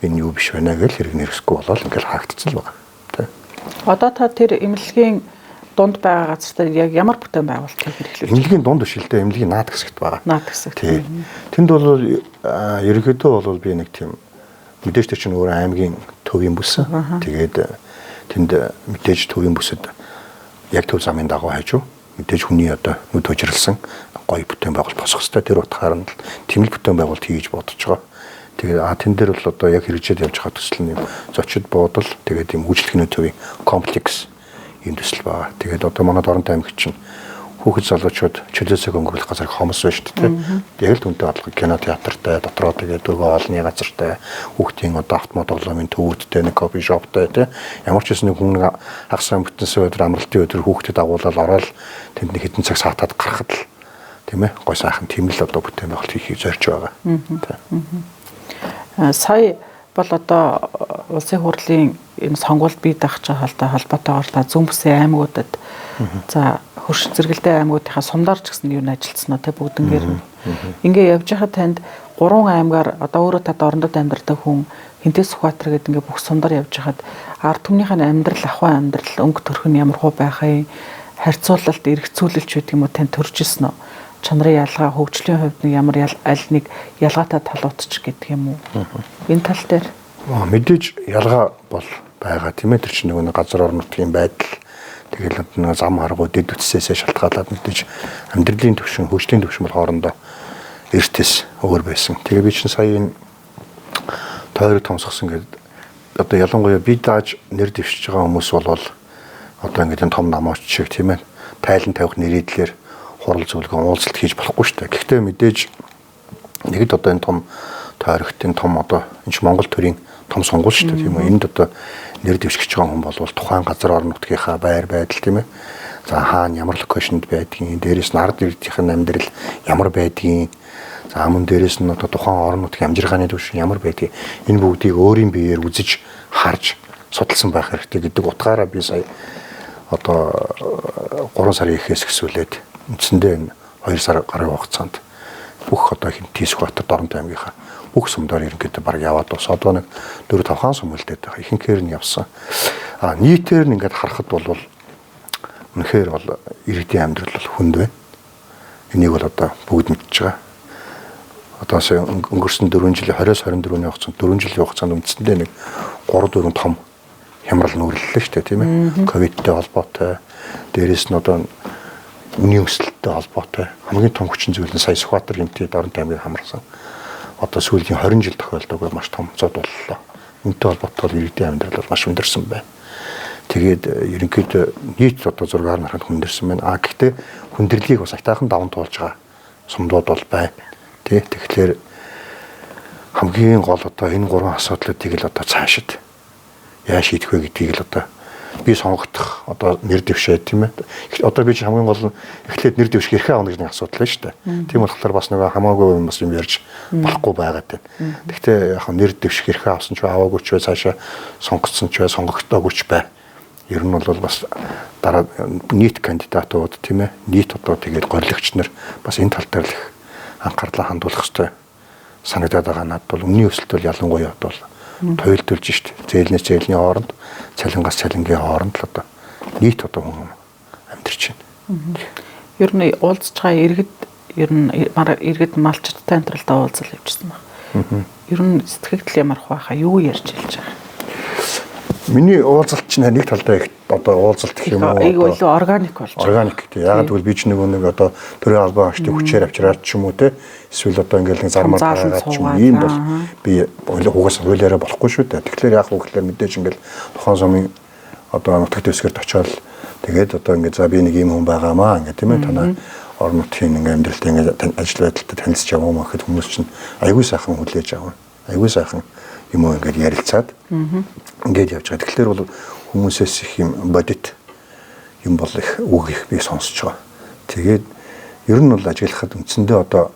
энэ юу биш байна гэж хэрэг нэрсэхгүй болол ингээл хаагдсан л байгаа. Одоо та тэр эмнэлгийн дунд байгаа газар дээр яг ямар бүтээн байгуулалт хийх хэрэглэж байна? Эмнэлгийн дунд биш л дээ, эмнэлгийн наад хэсэгт байгаа. Наад хэсэг. Тий. Тэнд бол ерөнхийдөө бол би нэг тийм мэдээж тэр чинь өөрөө аймгийн төвийн бүс. Тэгээд тэнд мэдээж төвийн бүсэд яг төв замын дагуу хажуу мэдээж хүний одоо нүд хожирлсан гоё бүтээн байгуулалт босох хэрэгтэй. Тэр утгаараа л тэмэл бүтээн байгуулалт хийж бодож байгаа. Тэгээд тэн дээр бол одоо яг хэрэгжээд явж байгаа төсөл нь зочид буудал тэгээд юм үйлчлэхний төвийн комплекс юм төсөл байгаа. Тэгээд одоо манай Дорнод аймаг чинь хүүхэд залуучууд чөлөөсөө өнгөрүүлэх газар хомос байна шүү дээ. Яг л үнтэй бодлого кино театртай дотроо тэгээд дөрвөө олны газартай хүүхдийн одоо автомат тоглоомын төвүүдтэй нэг кофе шоптай тий. Ямар ч гэсэн нэг хүн хагасаа бүтэнсээ өдөр амралтын өдөр хүүхдэд агуулаад ороод тэнд нэг хэдэн цаг саатаад гарахад л тийм ээ гой сайхан тийм л одоо бүтээн байгуулалт хийхийг зорж байгаа. Сая бол одоо улсын хурлын энэ сонгуульд бий даах холбоотойгоор та зүүн бүсийн аймагуудад за хөрш зэрэгэлдээ аймагуудынхаа сумдаарч гэсэн юу н ажилтсан уу те бүгднгээр ингээ явж байхад танд 3 аймгаар одоо өөрөө та Дорнод амьдардаг хүн Хинтээс Сүхбаатар гэдэг ингээ бүх сумдаар явж байхад ард түмнийхээ амьдрал ахуй амьдрал өнгө төрх нь ямар хуу байхыг харьцуулалт эргцүүлэлч гэдэг юм уу тань төрж ирсэн үү? Чанарын ялгаа хөгжлийн хувьд нэг ямар аль нэг ялгаатай талуудч гэдэг юм уу? Энэ тал дээр мэдээж ялгаа бол байгаа тийм ээ тэр чинь нэг газар орон нутгийн байдал тэгэл нэг зам харгуу дэд үтсээсээ шалтгаалаад мэдээж амьдралын түвшин хөгжлийн түвшин бол хоорондоо эртээс өөр байсан. Тэгээ би чинь сая энэ тойрог томсгосон гэдэг одоо ялангуяа би дааж нэр дэвшиж байгаа хүмүүс бол одоо ингээд том намууч шиг тийм ээ тайлан тавих нэрийдлэр хурал зөвлөгөө уулзалт хийж болохгүй шүү дээ. Гэхдээ мэдээж нэгд одоо энэ том тойрогтын том одоо энэ Монгол төрийн том сонгуул шүү дээ тийм үү. Энд одоо нэр дэвшгэж байгаа хүн бол тухайн газар орон нутгийнхаа байр байдал тийм ээ. За хаана ямар локейшнд байдгийг, дээрээс нь ард иргэдийн амьдрал ямар байдгийг, за мөн дээрээс нь одоо тухайн орон нутгийн амжиргааны түвшин ямар байдгийг энэ бүгдийг өөрийн биеэр үзэж харж судалсан байх хэрэгтэй гэдэг утгаараа би сая одоо 3 сарын ихээс эхсүүлээд үндсэндээ энэ 2 сар гарын хугацаанд бүх одоо Хинтээс Сүхбаатар Дорнод аймгийнхаа бүх сумдаар ерөнхийдөө баг яваад бас одоо нэг 4-5 хаан сум үлдээд байгаа. Ихэнхээр нь явсан. Нийтээр нь ингээд харахад бол үнэхээр бол иргэдийн амьдрал бол хүнд байна. Энийг бол одоо бүгд мэдж байгаа. Одоо өнгөрсөн 4 жилийн 20-24-ний хугацаанд 4 жилийн хугацаанд үндсэндээ нэг 3-4 том хямрал нүүрлэлээ шүү дээ тийм ээ. Ковидтэй холбоотой, дээрээс нь одоо үнийн өсөлттэй холбоотой хамгийн том хүчин зүйл нь сая Сүхбаатар Хинтээ Дорнод аймгийг хамарсан. Одоо сүүлийн 20 жил тохиолдог маш том зод боллоо. Үнэтэй холбоотой иргэдийн амьдрал бол маш өндөрсөн байна. Тэгээд ерөнхийдөө нийт одоо 6-аар нарахад хүндэрсэн байна. Гэхдээ хүндрэлийг бас айтайхан даван туулж байгаа сумдууд бол байна. Тэгэхээр хамгийн гол одоо энэ 3 асуудлуудыг л одоо цаашид яаж шийдэх вэ гэдгийг л одоо би сонгогдох одоо нэр дэвшээ тийм ээ. Одоо би чи хамгийн гол нь эхлээд нэр дэвших эрхээ авах нэг асуудал байна шүү дээ. Тийм болохоор бас нөгөө хамаагүй юм бас юм ярьж болохгүй байгаад байна. Гэхдээ яг нэр дэвших эрхээ авсан ч аваагүй ч бай цаашаа сонгогдсон ч бай сонгогдоогүй ч бай. Ер нь бол бас дараа нийт кандидатууд тийм ээ. Нийт одоо тэгээд горилогч нар бас энэ тал дээр л анхаарлаа хандуулах хэрэгтэй санагдаад байгаа надад бол үнийн өсөлт бол ялангуяа бол тойлдулж шít. Зээлнээс зээлний хооронд, цалингаас цалингийн хооронд л одоо нийт одоо хүн амьдарч байна. Ер нь уулзж байгаа иргэд малчттай амьдралдаа уулзал явьжсан байна. Ер нь сэтгэгдэл ямар хваахаа юу ярьж хэлж байгаа. Миний уулзалт чинь нэг талдаа их одоо уулзалт гэх юм уу? Айгүй илүү органик болж байгаа. Органик гэдэг. Ягаад гэвэл би ч нэг одоо төрийн албан хаагчдын хүчээр авчираад ч юм уу те эсвэл одоо ингээл нэг зармаар гаргаад ч юм ийм бол би угаас хуулиараа болохгүй шүү дээ. Тэгэхээр яг хөглөөр мэдээж ингээл тухайн сумын одоо нутагт дэвсгэрт очиод тэгээд одоо ингээд за би нэг ийм хүн байгаамаа ингээд тийм ээ танаа орон нутгийн ингээд амьдралтай ингээд ажил байдалтай танилцж яваа мөн гэхэд хүмүүс чинь аягүй сайхан хүлээж авна. Аягүй сайхан юм уу ингээд ярилцаад ингээд явж байгаа. Тэгэхээр бол хүмүүсээс их юм бодит юм бол их үг их би сонсож байгаа. Тэгээд ер нь бол ажиглахад үндсэндээ одоо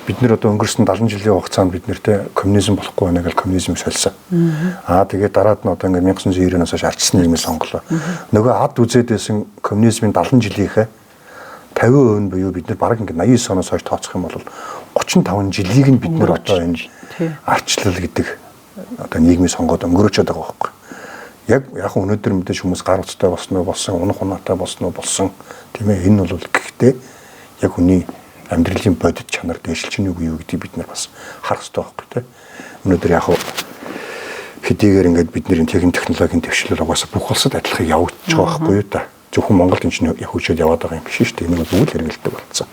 бид нэр одоо өнгөрсөн 70 жилийн хугацаанд бид нэртэй коммунизм болохгүй байна гэж коммунизм солисон. Тэгээд дараад нь одоо ингээд 1990-аас хойш ардчсан нийгмийг сонголоо. Нөгөө ад үзээд байсан коммунизмын 70 жилийнхээ 50% буюу бид нар бараг ингээд 89 оноос хойш тооцох юм бол 35 жилийг нь бид нэр одоо энэ ардчлал гэдэг одоо нийгмийн сонгоод өнгөрөөж байгаа байхгүй. Яг өнөөдөр мэдээж хүмүүс гар утастай болсон уу, унах унаатай болсон уу тийм ээ, энэ бол гэхдээ яг хүний амьдралын бодит чанар дээшилж нь юу гэдгийг бид нар бас харах хэрэгтэй байхгүй тийм. Өнөөдөр яг хэдийгээр ингээд бидний техник технологийн дэвшлэл угаасаа бүх улсад адилхан явагдаж байгаа байхгүй юу та. Зөвхөн Монголд энэ чинь хөгжөөд яваад байгаа юм биш шүү дээ. Энэ бол бүгд хэрэгэлдэг болсон.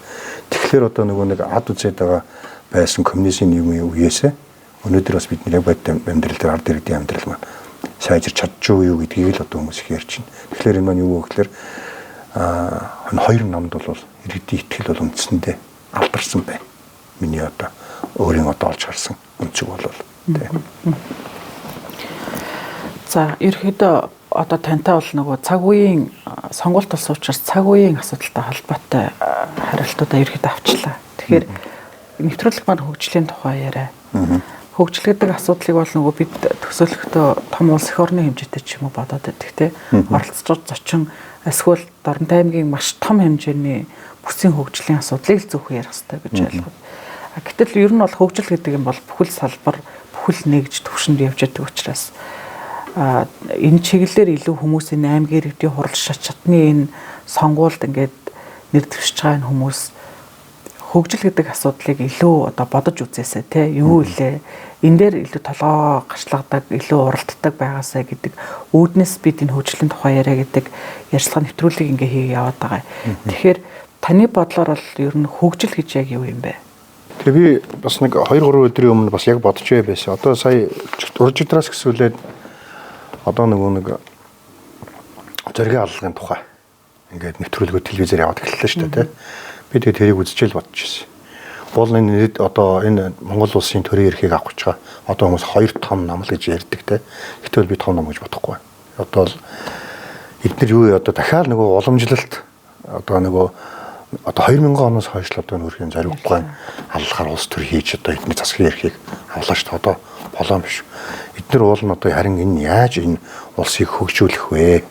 Тэгэхээр одоо нэг ад үзээд байгаа байсан коммунизмын юм үеэсээ өнөөдөр бас бидний яг бод амьдрал дээр ард иргэдийн амьдрал маань сайжирч чадчихгүй юу гэдгийг л одоо хүмүүс их ярьж байна. Тэгэхээр энэ маань юу вэ гэхээр хоёр намд бол иргэдийн итгэл бол үндсэндээ алдарсан байна. Миний одоо өөрийн одоо олж харсан өнцөг бол тийм. За ерөөдөө одоо тантай бол нөгөө цаг үеийн сонгуульт болсон учраас цаг үеийн асуудалтай холбоотой хариултуудаа ерөөдөө авчлаа. Тэгэхээр нэвтрүүлэг маань хөгжлийн тухай яриа. Хөгжил гэдэг асуудлыг бол нөгөө бид төсөөлөхдөө том улс их орны хэмжээтэй ч юм уу бодоод байдаг те. Оролцож зочин эсвэл Дорнтой аймгийн маш том хэмжээний бүсийн хөгжлийн асуудлыг зөвхөн ярих хэрэгтэй гэж ойлгоод. Гэтэл ер нь бол хөгжил гэдэг юм бол бүхэл салбар, бүхэл нэгж төвшөнд явж байгаа учраас энэ чиглэлээр илүү хүмүүсийн аймгийн иргэдийн хурал шатны энэ сонгуульд ингээд нэр дэвшиж байгаа энэ хүмүүс хөгжил гэдэг асуудлыг илүү одоо бодож үзээсэй те юу илээ энэ дээр илүү толгоо гарчлагдаг илүү уралддаг байгаасаа гэдэг үүднээс бид энэ хөгжлийн тухай яриа гэдэг ярьцлага нэвтрүүлгийг ингээ хийе яваад байгаа. Тэгэхээр таны бодлоор бол ер нь хөгжил гэж яг юу юм бэ? Тэгээ би бас нэг 2-3 өдрийн өмнө бас яг бодож байсан. Одоо сая уржидраас гисүүлээд одоо нэг зоригийн аллагын тухай ингээд нэвтрүүлгүүд телевизээр яваад эхэллээ шүү дээ. Би тэгээ тэрийг үзчихэл бодож ирсэн. Бол энэ одоо энэ Монгол улсын төрийн эрхийг авах гэж байгаа. Одоо хүмүүс хоёр том нам л гэж ярьдаг те. Гэтэл би том нам гэж бодохгүй. Одоо л эдгээр юу одоо дахиад нөгөө уламжлалт одоо 2000 оноос хойш л одоо нөрхийн зориггүй аллахаар улс төр хийж одоо эдний засгийн эрхийг авлаа шүү дээ. Одоо болоо биш. Эдгээр уул нь одоо харин энэ яаж энэ улсыг хөгжүүлэх вэ?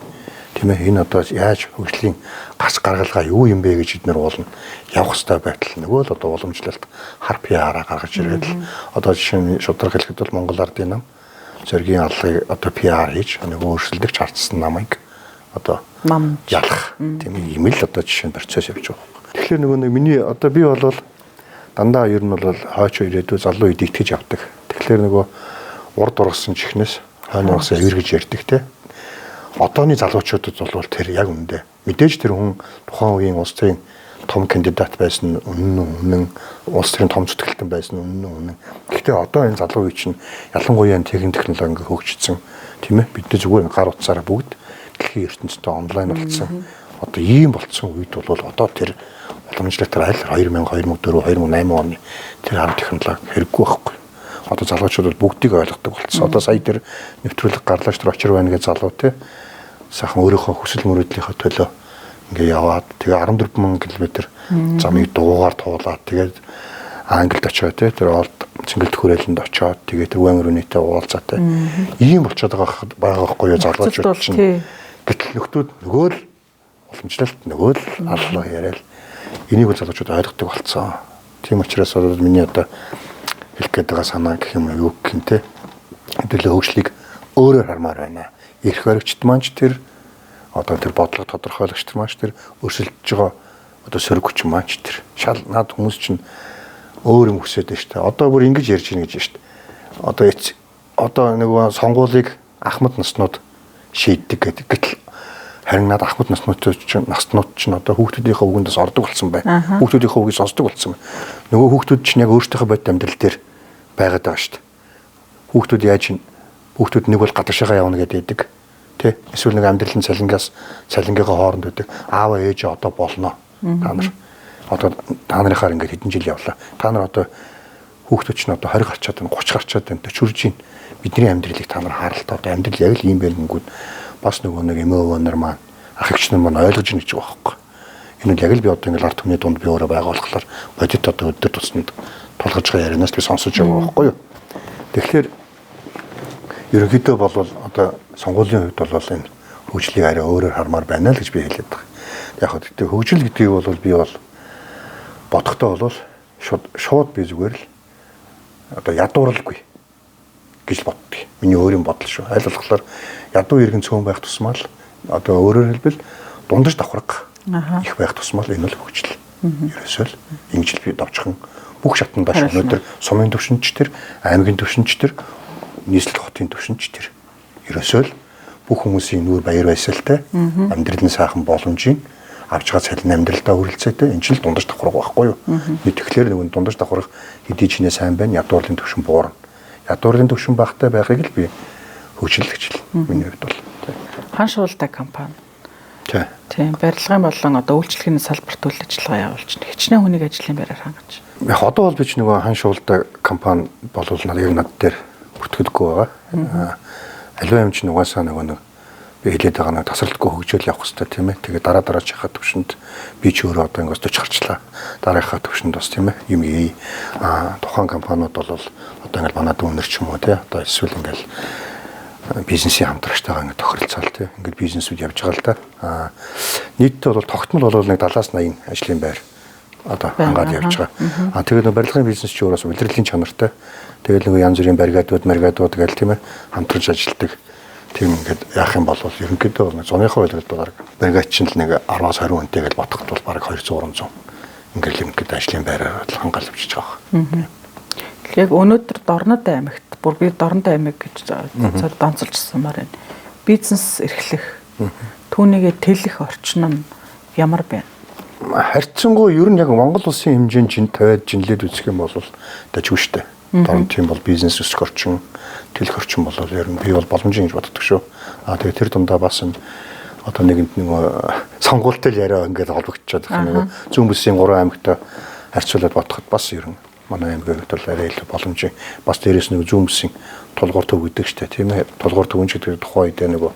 Тийм ээ энэ одоо яаж хөгжлийн гас гаргалгаа юу юм бэ гэж эдгээр уул нь явах хэрэгтэй байтал нөгөө л одоо уламжлалт хар PR-аа гаргаж ирээд л одоо жишээ нь шударга хэлэхэд бол Монгол Ардын нам зоригийн аллагыг одоо PR хийж нөгөө өөрчлөлтөж хардсан намайг одоо нам ялах тийм юм л одоо жишээ нь процесс явж байгаа. Тэгэхээр нөгөө миний одоо би бол дандаа ер нь бол хойч ирээдүй залуу үед итгэж явдаг. Тэгэхээр нөгөө урд ургасан чихнээс хойно ургасан эвэр гэж ярьдаг те. Одооны залуучуудад бол тэр яг үндэ мэдээж тэр хүн тухайн үеийн улс төрийн том кандидат байсан үнэн улс төрийн том зүтгэлтэн байсан үнэн. Гэхдээ одоо энэ залуу үе чинь ялангуяа техник технологи хөгжсөн тийм ээ бидний зүгээр гар утсаараа бүгд дэлхийн ертөнцийн онлайн болсон. Одоо ийм болцсон үед бол одоо тэр уламжлалт аль 2000 2004 2008 оны тэр арга технологи хэрэггүй байхгүй. Одоо залуучууд бол бүгдийг ойлгодог болсон. Одоо сая тэр нэвтрүүлэг гарлаач тэр очир байна гэж залуу те сайхан өөрийнхөө хүсэл мөрөөдлийнхөө төлөө ингээ яваад тэгээ 14,000 км замыг дуугаар туулаад тэгээд Англид очиод те тэр олд Цэнгэл төхөөрөлөнд очиод тэгээд тэр Ван Рүүнийтэй уулзаатай ийм болчиход байгаа байхгүй юу залуучууд чинь. Гэтэл нөхдүүд нөгөө л уламжлалт нөгөө л аллаа яриад энийг бол залуучууд ойлгодог болцсон. Тийм учраас бол миний одоо хэлэх гээд байгаа санаа гэх юм юу гэх юм те хэдүүлээ хөгжлийг өөрөөр хармаар байна. Эрх баригчд маань ч тэр одоо тэр бодлого тодорхойлогч нар маань ч тэр өрсөлдөж байгаа одоо сөрөг хүч маань ч тэр шал над хүмүүс чинь өөр юм хүсээд байна шүү дээ. Одоо бүр ингэж ярьж ийн гэж байна шүү дээ. Одоо нөгөө сонгуулийг ахмад наснууд шийддэг гэдэг. Гэтэл харин над ахмад наснууд чинь одоо хүүхдүүдийнхээ үгэндээс ордог болсон байна. Хүүхдүүдийнхээ үгийг сонсдог болсон байна. Нөгөө хүүхдүүд чинь яг өөрсдийнхөө бодит амьдрал дээр байгаад байгаа шүү дээ. Хүүхдүүд яаж ин хүүхдүүд нэг бол гадагшаага явна гэдэг. Тэ эсвэл нэг амьдралын цалингийнхаа хооронд байдаг. Аава ээж одоо болно. Та нар одоо та нарынхаар ингээд хэдэн жил явлаа. Та нар одоо хүүхдүүд чинь одоо 20 гарчаад байна, 30 гарчаад байна. Чүрж ийн бидний амьдралыг та нар харалтаа одоо амьдрал яг л ийм байлгангууд бас нөгөө нэг эмээ нар маань ах эгч нар маань ойлгож ийн гэж байгаа байхгүй. Энэ нь яг л би одоо ингээд ард түмний дунд би өөрөө байгаа болохоор бодит одоо өдөр тусмад тулгаж байгаа ярианаас би сонсож байгаа байхгүй юу. Тэгэхээр ерөнхийдөө бол одоо сонгуулийн хувьд бол энэ хөгжлийг арай өөрөөр хармаар байна л гэж би хэлээд байгаа. Яг хөө тэгтээ хөгжил гэдгийг бол би бол бодохдоо бол шууд би зүгээр л одоо ядууралгүй гэж боддог. Миний өөрийн бодол шүү. Аль болохоор ядуу иргэн цөөн байх тусмал одоо өөрөөр хэлбэл дундаж давхарга их байх тусмал энэ бол хөгжил. Ерөөсөө л ингэж л би давчхан бүх шатнд баш өнөөдөр сумын төвшинч тэр, аймгийн төвшинч тэр, нийслэл хотын төвшинч тэр. Ерөөсөө л бүх хүмүүсийн нүүр баяр баясгалтай амьдралын сайхан боломжийн авч байгаа цалин амьдралдаа хүрэлцээтэй энэ ч л дундаж давхарга байхгүй юу? Тэгэхээр нэг дундаж давхарга хэдий чинээ сайн байна, ядуурлын төвшин буурна. Ядуурлын төвшин багтай байхыг л би хөгжүүлэгч л миний хувьд бол. Хан шуултаа компани. Тийм. Барилгын болон одоо үйлчлэгийн салбарт үйл ажиллагаа явуулж байна. Хичнээн хүнийг ажлын байраар хангаж. Яг одоо бол би ч нөгөө хан шуултаа компани болвол яг над дээр бүртгэдэггүй байгаа. Аливаа юм чинь угаасаа нэг би хэлээд байгаа нэг тасралтгүй хөгжөөл явах хэрэгтэй тийм ээ. Тэгээ дараа чихад төвшөнд би ч өөрөө одоо ингээс 40 гарчлаа. Дараагийнхаа төвшөнд бас тийм ээ юм ий. Тухайн компаниуд бол одоо ингээл манай дүүнер ч юм уу тий. Одоо эсвэл ингээл бизнесийн хамтрагчтайгаа ингээд тохиролцоол тий. Ингээд бизнесүүд явж байгаа л да. Нийтдээ бол тогтмол бол нэг 70-80 ажлын байр одоо хангаад явж байгаа. Тэгээд барилгын бизнес ч өөрөөс улирлын чанартай. Тэгээд нэг янз бүрийн баригадууд гээл тийм ээ хамтарч ажилладаг. Тийм ингээд яах юм бол ерөнхийдөө нэг зуныхаа үйлдэл бол баригаач нь л нэг 10-20 хүнтэй гэж бодоход бол бараг 200-300 ингээд ерөнхийдөө ажлын байраар хангаал явж байгаа. Яг өнөөдөр Дорнод аймагт бүр би Дорнод аймаг гэж донцолжсанмаар байна. Бизнес эрхлэх түүнийгээ тэлэх орчин нь ямар байна? Харьцангуй ер нь яг Монгол улсын хэмжээнд чинь тавиад жинлээд үзэх юм бол дажгүй штэ. Дорн тийм бол бизнес өсөх орчин, тэлэх орчин бол ер нь би бол боломжийн гэж боддог шүү. Тэгээ тэр дундаа бас одоо нэг сонгуультай л яриа ингээд холбогдчиход байгаа. Зүүн бүсийн 3 аймагтай харьцуулаад бодоход бас ер нь манай аймгийн хувьд бол арай илүү боломжийн. Бас дээрээс нэг зүүн бүсийн тулгуур төв гэдэг штэ тийм ээ. Тулгуур төвөн ч гэдэг тухайн үед нөгөө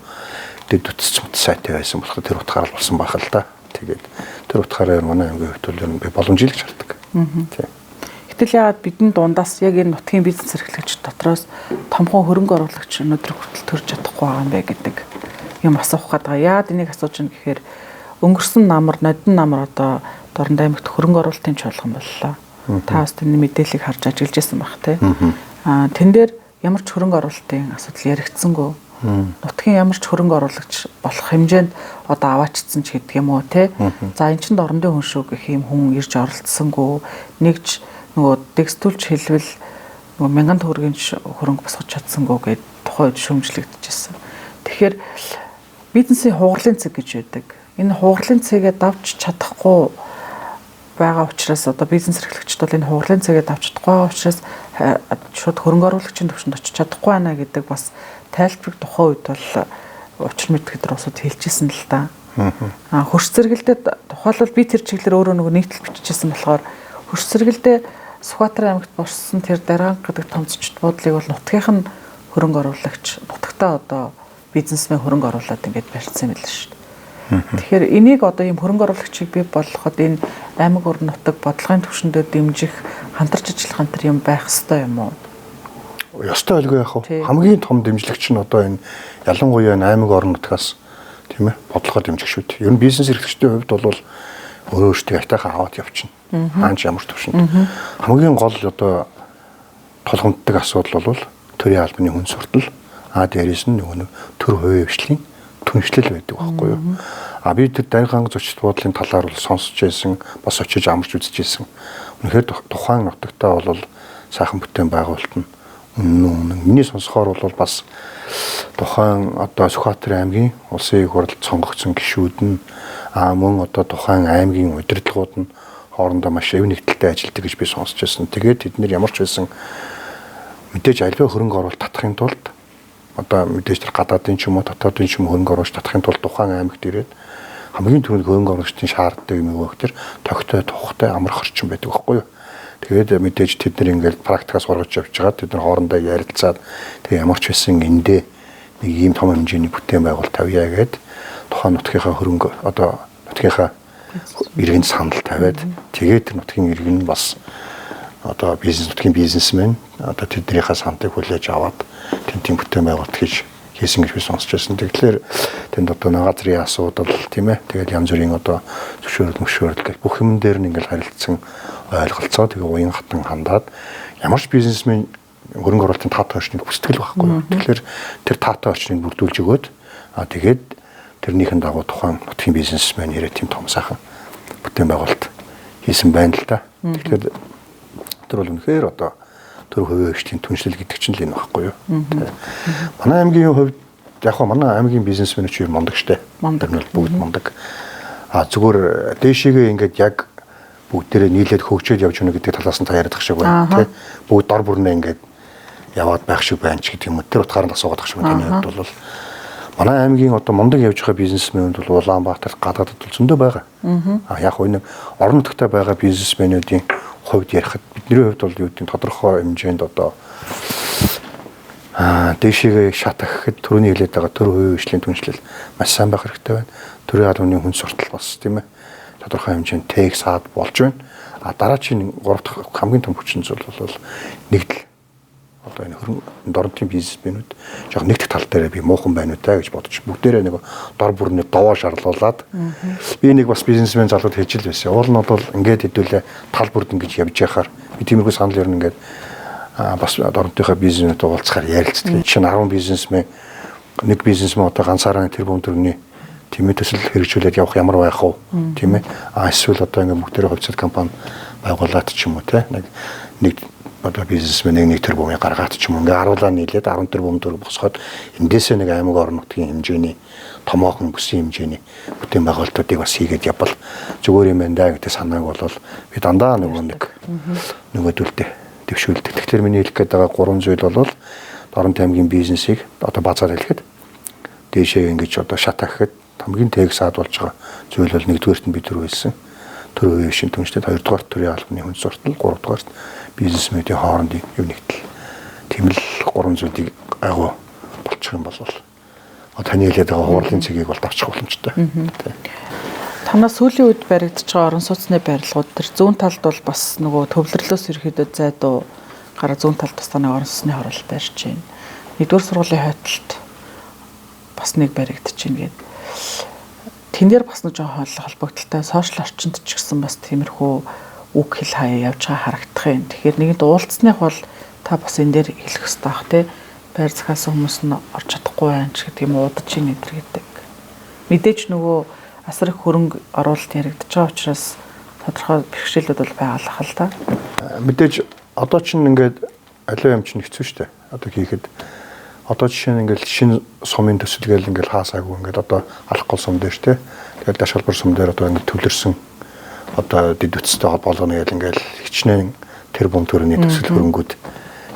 дэд үтсч мэт сайтай байсан болохоор тэр утгаараа болсон байх л да. Тэгээд тэр утгаараа манай аймгийн хувьд бол ер нь би боломжийг л шаарддаг. Тийм. Гэтэл яагаад бидний дундаас яг энэ нутгийн бизнес эрхлэгч дотроос томхон хөрөнгө оруулагч өнөөдөр хүртэл төрж чадахгүй байгаа юм бэ гэдэг юм асуух гэдэг. Яагаад энийг асууж байна гэхээр өнгөрсөн нодон намар одоо Дорнод аймагт хөрөнгө оруулалтын чуулган боллоо. Та бас тэний мэдээллийг харж ажиллаж байсан баг тий. Тэн дээр ямар ч хөрөнгө оруулалтын асуудал яригдсангүй. Нутгийн ямар ч хөрөнгө оруулагч болох хэмжээнд одоо аваачдсан ч гэдэг юм уу тий. За эн чин Дорнодын хүн шүү гэх юм хүн ирж оролцсонгүй. Нэгж нөгөө текстүүлж хэлвэл нөгөө 1000 төгрөгийн хөрөнгө босгож чадсангүй гэд тухайн үед шүүмжлэгдэжсэн. Тэгэхээр бизнесийн хугарлын цэг гэж байдаг. Энэ хугарлын цэгээ давж чадахгүй байгаа учраас одоо бизнес эрхлэгчид бол энэ хугарлын цэгээ давж чадахгүй учраас шууд хөрөнгө оруулагчийн төвшөнд очиж чадахгүй байна гэдэг бас тайлбарыг тухайн үед бол учир мэдгэд усуд хэлчихсэн л да. Хөрс зэрэгэлдээ тухайлбал би тэр чиглэлээр өөрөө нөгөө нийтлэл бичижсэн болохоор хөрс зэрэгэлдээ Сүхбаатар аймагт борсон тэр Дараанх гэдэг том зочд буудлыг бол нутгийнх нь хөрөнгө оруулагч нутагтаа одоо бизнесмен хөрөнгө оруулаад ингээд барьсан юм л шүү дээ. Тэгэхээр энийг одоо ийм хөрөнгө оруулагчийг бий болгоход энэ аймаг орон нутаг бодлогын түвшиндээ дэмжих хамтарч ажиллах энэ юм байх ёстой юм уу? Ёстой ойлгүй яах вэ? Хамгийн том дэмжлэгч нь одоо энэ ялангуяа аймаг орон нутгаас тийм ээ бодлогоор дэмжих шүү дээ. Ер нь бизнес эрхлэгчдийн хувьд бол өөрөө өөртөө айтайхан аваад явчихна. Хаач ямар төвшөнд. Хамгийн гол одоо толгомддог асуудал бол төрийн албаны хүн суртал. Дээрээс нь нөгөө төр хувийн хвшлийн түншлэл байдаг байхгүй юу? Би тэр Дараанх зочд буудлын талаар бол сонсч байсан, бас очиж амарч үзэж байсан. Үнэхээр тухайн нутагтаа бол сайхан бүтээн байгуулалт нь үнэн. Миний сонсохоор бол бас тухайн одоо Сүхбаатар аймгийн улсын их хурлд сонгогдсон гишүүд нь мөн одоо тухайн аймгийн удирдлагууд нь хоорондоо маш эв нэгдэлтэй ажилладаг гэж би сонсч байсан. Тэгээд тэд нэр ямар ч байсан мэдээж альва хөрөнгө оруулалт татахын тулд одоо мэдээж тэр гадаадын ч юм уу дотоодын ч юм хөрөнгө оруулалт татахын тулд тухайн аймагт ирээд хамгийн түрүүнд хөрөнгө оруулагчдын шаарддаг юм уу гэхээр тогтой тухтай амрах орчин байдаг байхгүй юу. Тэгээд мэдээж тэд нэр ингээд практикаас сургаж явж байгаа. Тэд нар хоорондоо ярилцаад тэгээ ямар ч байсан эндээ нэг ийм том хэмжээний бүтээн байгуулалт тавья гэгээд тухайн нутгийнхаа хөрөнгө одоо нутгийнхаа иргэн санал тавиад тэгээд нутгийн иргэн бас одоо нутгийн бизнесмен одоо тэднийхээ сантыг хүлээж аваад тийм бүтээн байгуулалт хийсэн гэж би сонсч байсан. Тэгэхээр тэнд одоо нэг газрын асуудал тийм ээ тэгээд янз бүрийн одоо зөвшөөрөл бүх юм дээр нь ингээл харилцсан ойлголцоо тэгээ уян хатан хандаад ямар ч бизнесмен хөрөнгө оруулалтын таатай орчныг хүсдэг л байхгүй юу. Тэгэхээр тэр таатай орчныг бүрдүүлж өгөөд тэгээд тэрнийхэн дагуу тухайн нутгийн бизнесмен ирээ тийм том сайхан бүтээн байгуулалт хийсэн байна л да. Тэгэхээр тэр бол үнэхээр одоо төр хувийн хөгжлийн түншлэл гэдэг чинь л энэ байхгүй юу. Манай аймгийн хувьд яг хоо манай аймгийн бизнесмэнүүд ч мундаг штэ. Тэр нь бол бүгд мундаг. Зүгээр дээшээгээ ингээд яг бүгдээрээ нийлээд хөгжөөд явж гэнэ гэдэг талаас нь та яриад шиг байна тий. Бүгд дор бүрнээ ингээд яваад байх шиг байна ч гэдэг юм уу. Тэр утгаар нь асуугаад байх шиг байна. Энэ хувьд бол манай аймгийн одоо мундаг явж байгаа бизнесмэнүүд бол Улаанбаатар гадаадд бол зөндөө байгаа. Яг хөө нэг орон нутгад байгаа бизнесмэнүүдийн хувьд ярихад бидний хувьд бол юу гэдэг тодорхой хэмжээнд одоо дээшээгээ шатах гэхэд түрүүний хэлээд байгаа төр хувийн хөгжлийн түншлэл маш сайн байх хэрэгтэй байна. Төрийн албаны хүн суртал бас тийм ээ. Тодорхой хэмжээнд тэг саад болж байна. Дараагийн 3 дахь хамгийн том хүчин зүйл бол нэгдэл. Одоо энэ дорнотын бизнесмэнүүд яг нэг тал дээр би муухан байна уу та гэж бодож бүгдээрээ нэг дор бүрнээ довоо шарлуулад би нэг бас бизнесмен залууд хийж л байсан. Уул нь бол ингээд хэдүүлээ тал бүрд ингэж явж яхаар би тиймэрхүү санал ер нь ингээд бас дорнотынхаа бизнесмен уулзахаар ярилцдаг. Жишээ нь 10 бизнесмен нэг бизнесмен одоо ганцаараа тэрбум төгрөгийн тийм ээ төсөл хэрэгжүүлээд явах ямар байх вэ тийм ээ эсвэл одоо ингээд бүгдээрээ хувьцат компани байгуулад ч юм уу те нэг одоо бизнесмен нэг тэрбумыг гаргаад ч юм ингээ харуулаа нийлээд 10 тэрбум төгрөг босгоод эндээсээ нэг аймаг орон нутгийн хэмжээний томоохон бүсийн хэмжээний бүтээн байгуулалтуудыг бас хийгээд явбал зүгээр юм байна да гэдэг санааг бол би дандаа нөгөөдөлдөө дэвшүүлдэг. Тэгэхээр миний хэлэх гээд байгаа 3 зүйл бол Дорнот аймгийн бизнесийг одоо базаар хэлэхэд дээшээ ингэж одоо шатах гэхэд хамгийн тэг саад болж байгаа зүйл бол нэгдүгээрт нь бид түр хэлсэн. Төр хувийн шин түншлэл, хоёрдугаар төрийн албаны хүн суртал, гуравдугаар бизнесмэнүүдийн хоорондын юу нэгдэл. Тийм л 3 зүйлийг агуу болчих юм бол таны хэлээд байгаа хуурлын цэгийг бол давчих боломжтой. Танаас сүүлийн үед баригдаж байгаа орон сууцны барилгууд төр зүүн талд бол бас нөгөө төвлөрлөөс ерөөдөө зайдуу гараа зүүн талд бас танай орон сууцны хорол барьж байна. Нэгдүгээр сургуулийн хойдолд бас нэг баригдаж байна гэдэг. Тэн дээр бас нэг жоохон холбогдолтой сошиал орчинд ч гэсэн бас тиймэрхүү үг хэл хаяа явж байгаа харагдах юм. Тэгэхээр нэгэнд уулзсных бол та бас энэ дээр хэлэх хэрэгтэй бах тий. Байр захиалсан хүмүүс нь орж чадахгүй байх ч гэдэг юм удаж ийн энэ гэдэг. Мэдээж нөгөө асар их хөрөнгө оруулалт яригдж байгаа учраас тодорхой бэрхшээлүүд бол байгалах л да. Мэдээж одоо ч ингээд аливаа юм чинь хэцүү шттэ. Одоо хийхэд одоо жишээ нь ингээд шинэ сумын төсөл гээл ингээд хаасаагүй ингээд одоо алахгүй сум дээр штэ. Тэгээд дашалбар сум дээр одоо ингээд төвлөрсөн одоо дэд үтстэй холбоолгоно гээл ингээд хичнээн тэрбум төгрөгийн төсөл хөрөнгүүд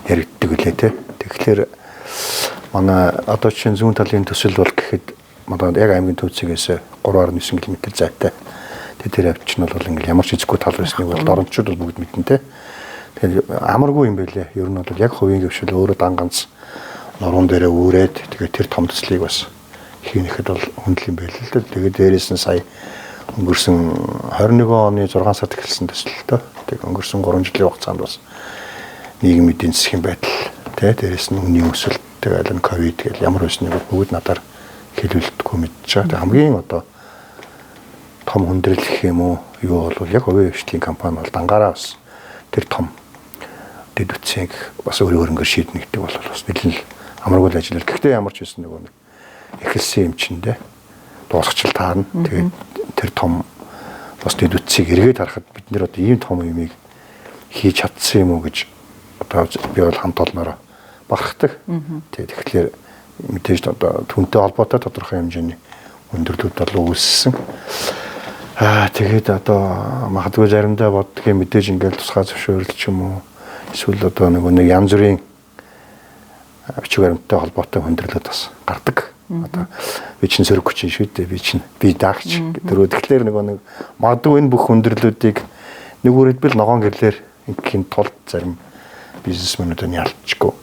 яригддаг үлээ те. Тэгэхээр манай одоо чинь зүүн талын төсөл бол гэхэд манай яг аймгийн төвцгээс 3.9 км зайтай. Тэр авч нь бол ингээд ямар ч эзэггүй тал байсныг бол дорночууд бол бүгд мэднэ те. Тэгэхээр амаргүй юм байлээ. Ер нь бол яг хувийн гөвшил өөрөө дан ганц нуруунд дээрээ үүрээд тэгээд тэр том төслийг бас хийхэд бол хүндэл юм байл л да. Тэгээд дээрээс нь сая өнгөрсөн 21 оны 6 сард эхэлсэн төсөлтөө. Тэгээд өнгөрсөн 3 жилийн хугацаанд бас нийгмийн эдийн засгийн байдал дээрээс нь үнийн өсөлт тэгээд ковид гэл ямар байсныг бүгд надаар хэлүүлдэггүй мэдчихэж байгаа. Хамгийн одоо том хүндрэл гэх юм уу юу бол яг хувийн хөгжлийн компани бол дангаараа бас тэр том дэд үтсийг бас өөрөөр шийднэ гэдэг бол бас нэлээд амаргүй ажил. Гэхдээ ямар ч байсан нэг эхэлсэн юм чиндээ дуусгач таарна. Тэгээд тэр том бас дэд үтсийг эргээд харахад бид нэр одоо ийм том юмыг хийж чадсан юм уу гэж одоо би бол хамт олноороо багтдаг. Тэгэхээр мэдээж одоо түнтэй холбоотой тодорхой хэмжээний өндөрлүүд бол үүссэн. Тэгээд одоо магадгүй заримдаа боддгийн мэдээж ингээл тусгай зөвшөөрөл ч юм уу эсвэл одоо нэг янз бүрийн бичиг баримттай холбоотой хүндрэлүүд бас гардаг. Одоо би чинь сөрөг хүчин шүү дээ. Би даагч гэдэг. Тэгэхээр нэг магадгүй энэ бүх хүндрэлүүдийг нэг үрэлбэл ногоон гэрлэр ингийн тулд зарим бизнесмэнүүд нь ялчгүй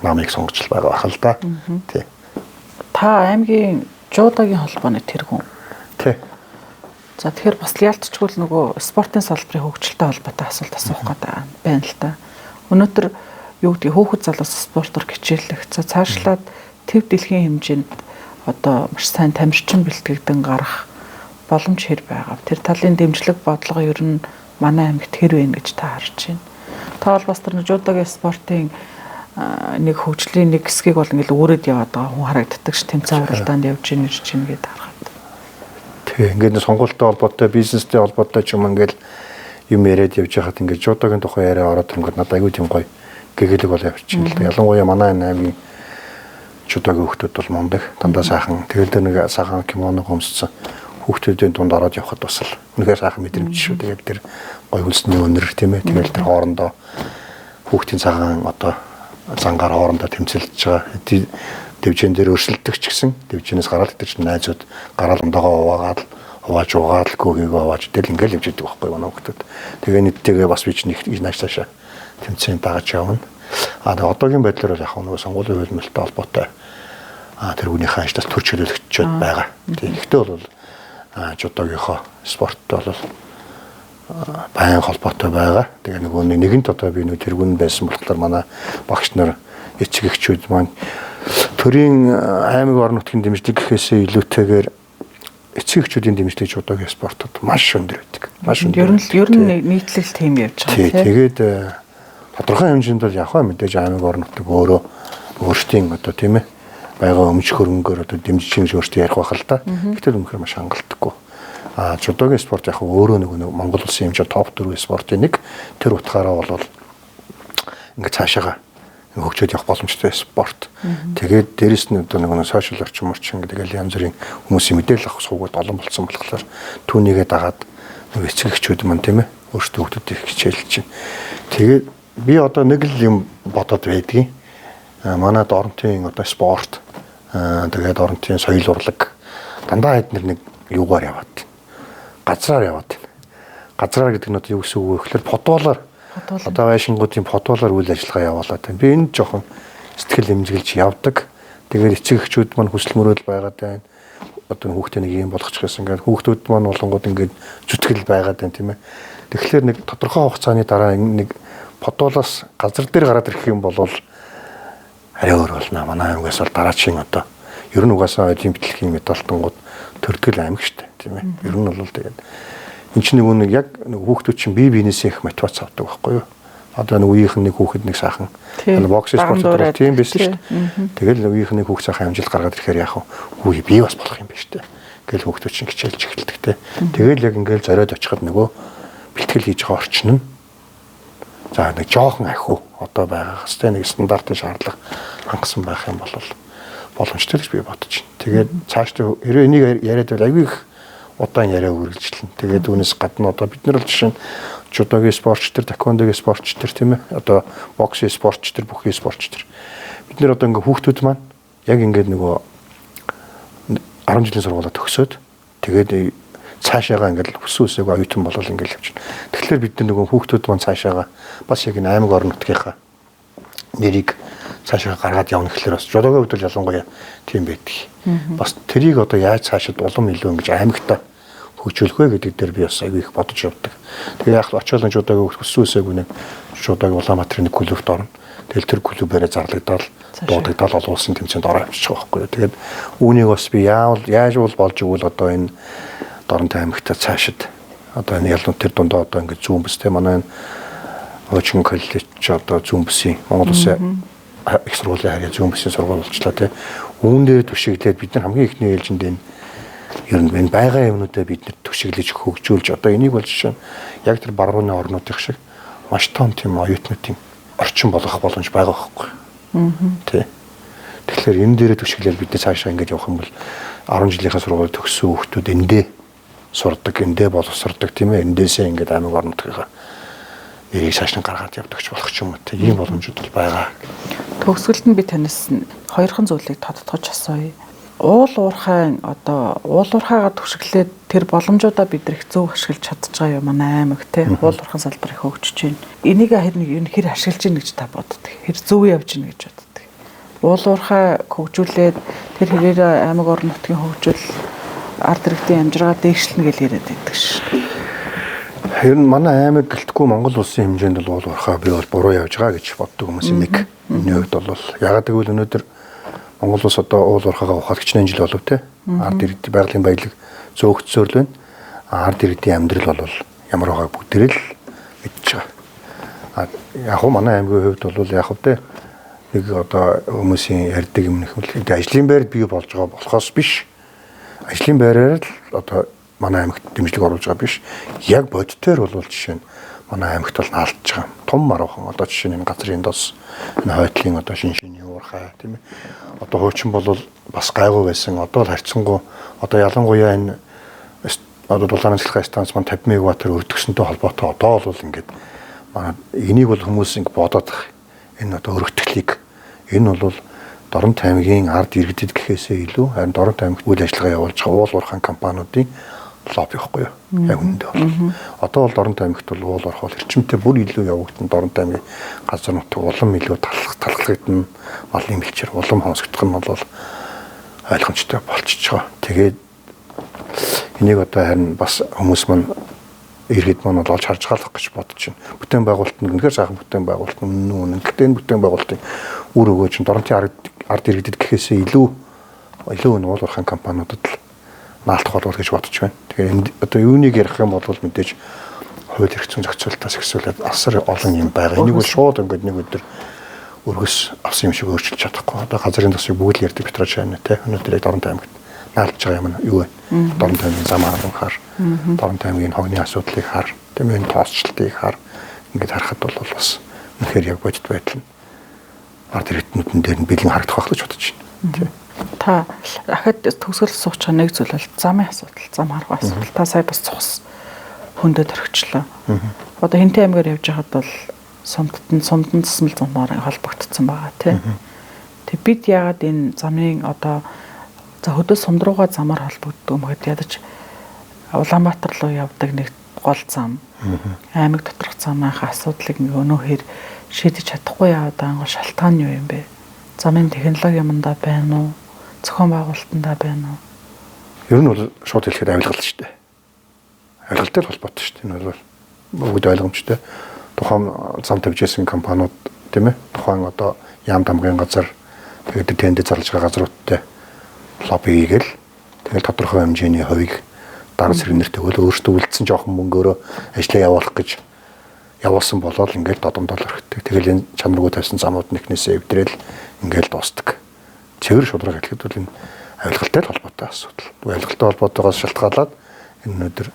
намыг сонгож байгаа бахал да. Тий. Та аймгийн жуудагийн холбооны тэргүүн. Тий. За тэгэхээр бас ялцчгүй нөгөө спортын салбарын хөгжилтэй холбоотой асуулт асуух гэдэг байна л да. Өнөөдөр юу гэдэг хөөхд залуус спортоор хичээллэх. За цаашлаад төв дэлхийн хэмжээнд одоо маш сайн тамирчин бэлтгэгдэн гарах боломж хэр байгаа. Тэр талын дэмжлэг бодлого ер нь манай аймагт хэр вэ гэж та харж байна. Та бол бас тэр жуудагийн спортын нэг хөгжлийн нэг хэсгийг бол ингээл өөрөд яваад байгаа хүн харагддаг ш тэмцээн уралдаанд явж ийн ирж ийн гэдээ харахад. Тэг ингээд сонгуультай холбоотой бизнестэй холбоотой ч юм ингээл юм яриад явж байхад ингээд жуудаагийн тухай яриа ороод ирэнгүүт надад аягүй тийм гоё гэгэлэг бол явчихна л да. Ялангуяа манай аймгийн жуудаагийн хүүхдүүд бол мундаг, дандаа сайхан. Тэгэл дээр нэг сайхан кимоно хөмссөн хүүхдүүдийн дунд ороод явхад бас л үнэхээр сайхан мэдрэмж шүү. Тэгээд тэр гоё хөлсний өнөр тийм ээ. Тэгэл тэр хоорондоо хүүхдийн цагаан одоо зангаар хоорондоо тэмцэлж байгаа. Дэвжэн дээр өрсөлдөг ч гэсэн дэвжэнээс гараад идэж найзууд гараал ондогоо хувааж угаал гүгийгөө хувааж тэгэл ингээл явж идэг байхгүй манай хүүхдүүд. Тэгээ нэгтэйгээ бас би ч нэг нааш цаашаа тэмцээн дагаж явна. Тэгээ одоогийн байдлаар яг нэг сонгуулийн хөлмөлтэй холбоотой тэр хүнийхээ ажлаас төрч хөлөөлөгчөд байгаа. Тэгэхдээ бол жуудаагийнхоо спорттой бол баян холбоотой байгаа. Тэгээ нөгөө нэгэнт одоо би нэг тэргүүн байсан болохоор манай багш нар эцэг эхчүүд маань төрийн аймаг орон нутгийн дэмжлэг гэхээсээ илүүтэйгээр эцэг эхчүүдийн дэмжлэг жуудаагийн спортод маш өндөр байдаг. Маш өндөр. Ер нь нийтлэл тийм явж байгаа тийм. Тэгээд тодорхой хэмжээнд бол явах мэдээж аймаг орон нутаг өөрөө өөрсдийн одоо тийм ээ байгаа өмч хөрөнгөөр одоо дэмжиж ингэж өөрсдөө ярих байх л да. Гэтэл үнэхээр маш хангалтдаггүй. Жуудаагийн спорт яг өөрөө нэг Монгол улсын хэмжээ топ 4 спортын нэг тэр утгаараа бол ингээд цаашаага хөгжөөд явах боломжтой спорт. Тэгээд дээрэс нь одоо нэг сошиал орчин гэдэг янз бүрийн хүмүүсийн мэдээлэл авах сувгууд олон болсон болохоор түүнийгээ дагаад нэг эцэг эхчүүд маань тийм ээ өөрсдөө хүүхдүүдийг хичээлж чинь. Тэгээд би одоо нэг л юм бодоод байдгийн. Манай Доронтын одоо спорт тэгээд Доронтын соёл урлаг дандаа эднэр нэг юугаар яваад байна. Газраар яваад байна. Газраар гэдэг нь одоо юу гэсэн үг вэ гэхээр футболоор одоо байшингуудын футболоор үйл ажиллагаа явуулаад байна. Би энэ жоохон сэтгэл эмзэглэж явдаг. Тэгээд эцэг эхчүүд маань хүсэл мөрөөдөл байгаад байна. Одоо хүүхдээ нэг юм болгочих гэсэн. Ингээд хүүхдүүд маань болонгууд ингээд зүтгэл байгаад байна тийм ээ. Тэгэхээр нэг тодорхой хугацааны дараа нэг футболоос газар дээр гараад ирэх юм бол арай өөр болно. Манай аймагаас бол дараачийн одоо ер нь угаасаа олимпиадын медальтангууд төрдгөл аймаг шүү дээ тийм ээ. Ер нь бол тэгээд энэ чинь нэг яг хүүхдүүд чинь бие биенээсээ их мотивац авдаг байхгүй юу? Одоо нэг үеийнх нь нэг хүүхэд нэг сайхан бокс спортоор тийм биш шүү дээ. Тэгэл үеийнх нь нэг хүүхд сайхан амжилт гаргаад ирэхээр яах вэ? Би бас болох юм биш үү? Гэл хүүхдүүд чинь хичээлж эхэлдэг те. Тэгэл яг ингээл зориод очиход нөгөө бэлтгэл хийж байгаа орчин нь за нэг жоохон ахиу одоо байгаа хэвээр нэг стандартын шаардлага хангасан байх юм бол боломжтой гэж би бодож байна. Тэгээд цаашдаа хэрвээ энийг яриад байвал аягүй их удаан яриа үргэлжлэн. Тэгээд үүнээс гадна одоо бид нар бол жишээ нь жудогийн спортч төр, таквондогийн спортч төр тийм ээ. Одоо боксын спортч төр, бүхий спортч төр. Бид нар одоо ингээ хүүхдүүд маань яг ингээд нөгөө 10 жилийн сургуулаа төгсөөд тэгээд цаашаага ингээд хүссэн үсээгөө оюутан болол ингээд явж байна. Тэгэхээр бид нар нөгөө хүүхдүүд маань цаашаага бас яг энэ аймаг орон нутгийнхаа нэрийг цаашаа гаргаад явна гэхэлэр бас жодогийн хувьд ялангуяа тийм байдаг. Бас тэрийг одоо яаж цаашид улам илүү ингэж аймагтаа хөгжүүлэх вэ гэдэг дээр би бас аягүй их бодож явдаг. Тэгээ яг очиолын жодогийн хүссэн үсээгүй нэг жодогийн Улаанбаатарын нэг клубт орно. Тэгэл тэр клубээрээ зарлагдаад дуудагдал олон улсын тэмцээнд ороо авчих байхгүй. Тэгээд үүнийг бас би яаж болж игэл одоо энэ Доронтой аймагтаа цаашид одоо энэ ялнууд тэр дундаа одоо ингэ зүүн бүстэй манай Хуучин коллеж одоо зүүн бүсийн Монгол улсын их сургуулийн харьяа зүүн бүсийн сургууль болчлаа тий. Үүн дээр түшиглээд бид нар хамгийн ихний ээлжинд ер нь энэ байгаа юмнуудаа бид нар түшиглэж хөгжүүлж одоо энийг бол жишээ нь яг тэр барууны орнуудын шиг маш том тийм оюутнуудын орчин болгох боломж байгаа байхгүй. Тий. Тэгэхээр энэ дээрээ түшиглээд бид цаашаа ингэж явах юм бол 10 жилийнхаа сургууль төгссөн хүүхдүүд эндээ сурдаг, эндээ боловсрдог тийм ээ. Эндээсээ ингэж аймаг орнуудынхаа нэрийг цааш нь гаргаад явдаг ч болох ч юм уу. Тийм боломжууд бол байгаа. Төгсгөлд нь би танаас хоёрхан зүйлийг тодтогч асууя. Уул уурхай одоо уул уурхайгаа түшиглээд тэр боломжуудаа бид их зөв ашиглаж чадж байгаа юм манай аймаг тий. Уул уурхайн салбарыг хөгжиж байна. Энийг хэр ашиглаж гин гэж та боддог. Хэр зөв явж гин гэж боддог. Уул уурхай хөгжүүлээд тэр хэрээр аймаг орон нутгийн хөгжил ард иргэдийн амжиргаа дээшлэнэ гэж яриад байдаг ш. Ер нь манай аймаг гэлтгүй Монгол улсын хэмжээнд бол уул уурхай би бол буруу явж байгаа гэж боддог хүмүүс нэг. Миний хувьд бол ягаад гэвэл өнөөдөр Монгол улс одоо уул уурхайгаа ухаалагч 8 жил болов те. Ард иргэдийн байгалийн баялаг зөөгцсөөр л байна. Ард иргэдийн амьдрал бол ямар байгааг бүгдээ л мэдж байгаа. Яг хөө манай аймгийн хувьд бол яг хөө те нэг одоо хүмүүсийн ярьдаг юм нэг хөл ажлын байр бий болж байгаа болохоос биш. Ажлын байраар л одоо манай аймагт дэмжлэг оруулж байгаа биш. Яг бодитоор бол жишээ нь манай аймагт бол наалдж байгаа. Том маруухан одоо жишээ нь энэ газрын дос энэ хойтлын одоо шинжээний уурхай тийм ээ. Одоо хуучин бол бас гайгүй байсан. Одоо л харьцангуй одоо ялангуяа энэ одоо дулаан цэцлэгийн станц маань 50 мегаватт өртгсөнтэй холбоотой одоо бол ингээд манай энийг бол хүмүүс ингэ бодоод байгаа. Энэ одоо өргөтгөлийг энэ бол Дорнот аймгийн ард иргэдэд гэхээсээ илүү харин Дорнот аймагт үйл ажиллагаа явуулж байгаа уул уурхайн компаниудын лобби ихгүй юу? Яг үүндээ бол. Одоо бол Дорнот аймагт бол уул уурхай бол эрчимтэй бүр илүү явагдсан Дорнот аймгийн газар нутаг улам илүү талхлагдана, малын бэлчээр улам хонсгдох нь бол ойлгомжтой болчихж байгаа. Тэгээд энийг одоо харин бас хүмүүс маань иргэд маань олж харж гаалах гэж бодож байна. Бүтээн байгуулалт нь үнэхээр сайхан бүтээн байгуулалт үнэн. Гэхдээ энэ бүтээн байгуулалтын үр өгөөж чинь Дорнотын ард иргэдэд гэхээсээ илүү энэ уул уурхайн компаниудад л наалтах болов гэж бодож байна. Тэгэхээр одоо юуныг ярих юм бол мэдээж хууль эрх зүйн зохицуулалтаас эхлээд асар олон юм байгаа. Энийг бол шууд ингээд нэг өдөр өргөс авсан юм шиг өөрчилж чадахгүй. Одоо газрын тасыг бүгд л ярьдаг Петрож байна те. Өнөөдөр Дорнот аймагт наалж байгаа юм юу вэ? Дорнот аймгийн зам арга хар, Дорнот аймгийн хогны асуудлыг хар, тийм энэ тоосчлтыг хар. Ингээд харахад бол бас үнэхээр яг бодит байдал нь ард иргэднүүдэн дээр нь бэлэн харагдах байх гэж бодож байна. Тийм. Та дахиад төгсгөл сууч нэг зүйл бол замын асуудал, зам арга асуудал. Та сая бас цус хөндөд орхичлаа. Одоо Хинтээ аймгаар явж байхад бол сумдан засмал замаар холбогдсон байгаа тийм. Тэг бид яагаад энэ замын одоо за хөдөө сумд руугаа замаар холбогддог юм гэхэд ядаж Улаанбаатар руу явдаг нэг гол зам аймаг доторх замынхаа асуудлыг өнөөхөр шийдэж чадахгүй яваад байгаа шалтгаан нь юу юм бэ? Замын технологи юмдаа байна уу? Зохион байгуулалтандаа байна уу? Ер нь бол шууд хэлэхэд авилгал шүү дээ. Авилгалтай холбоотой шүү дээ. Энэ бол бүгд ойлгомжтой. Тухайн зам тавьж ирсэн компаниуд тийм ээ. Тухайн одоо яам дамгын газар тэгээд тэнд зарлж байгаа газруудтай лобби хийгээл тэгээд тодорхой хэмжээний хувийг дараа сэргэнээр тэгвэл өөртөө үлдсэн жоохон мөнгөөрөө ажлаа явуулах гэж явуулсан болол ингээд додомдол өрхтөг. Тэгэл энэ чанаргүй тавьсан замууд нэгнээсээ эвдрэл ингээд дуустдаг. Цэвэр шудраг хэлэхэд бол энэ авилгалтай холбоотой асуудал. Авилгалтай холбоотойгоос шалтгаалаад энэ өнөөдөр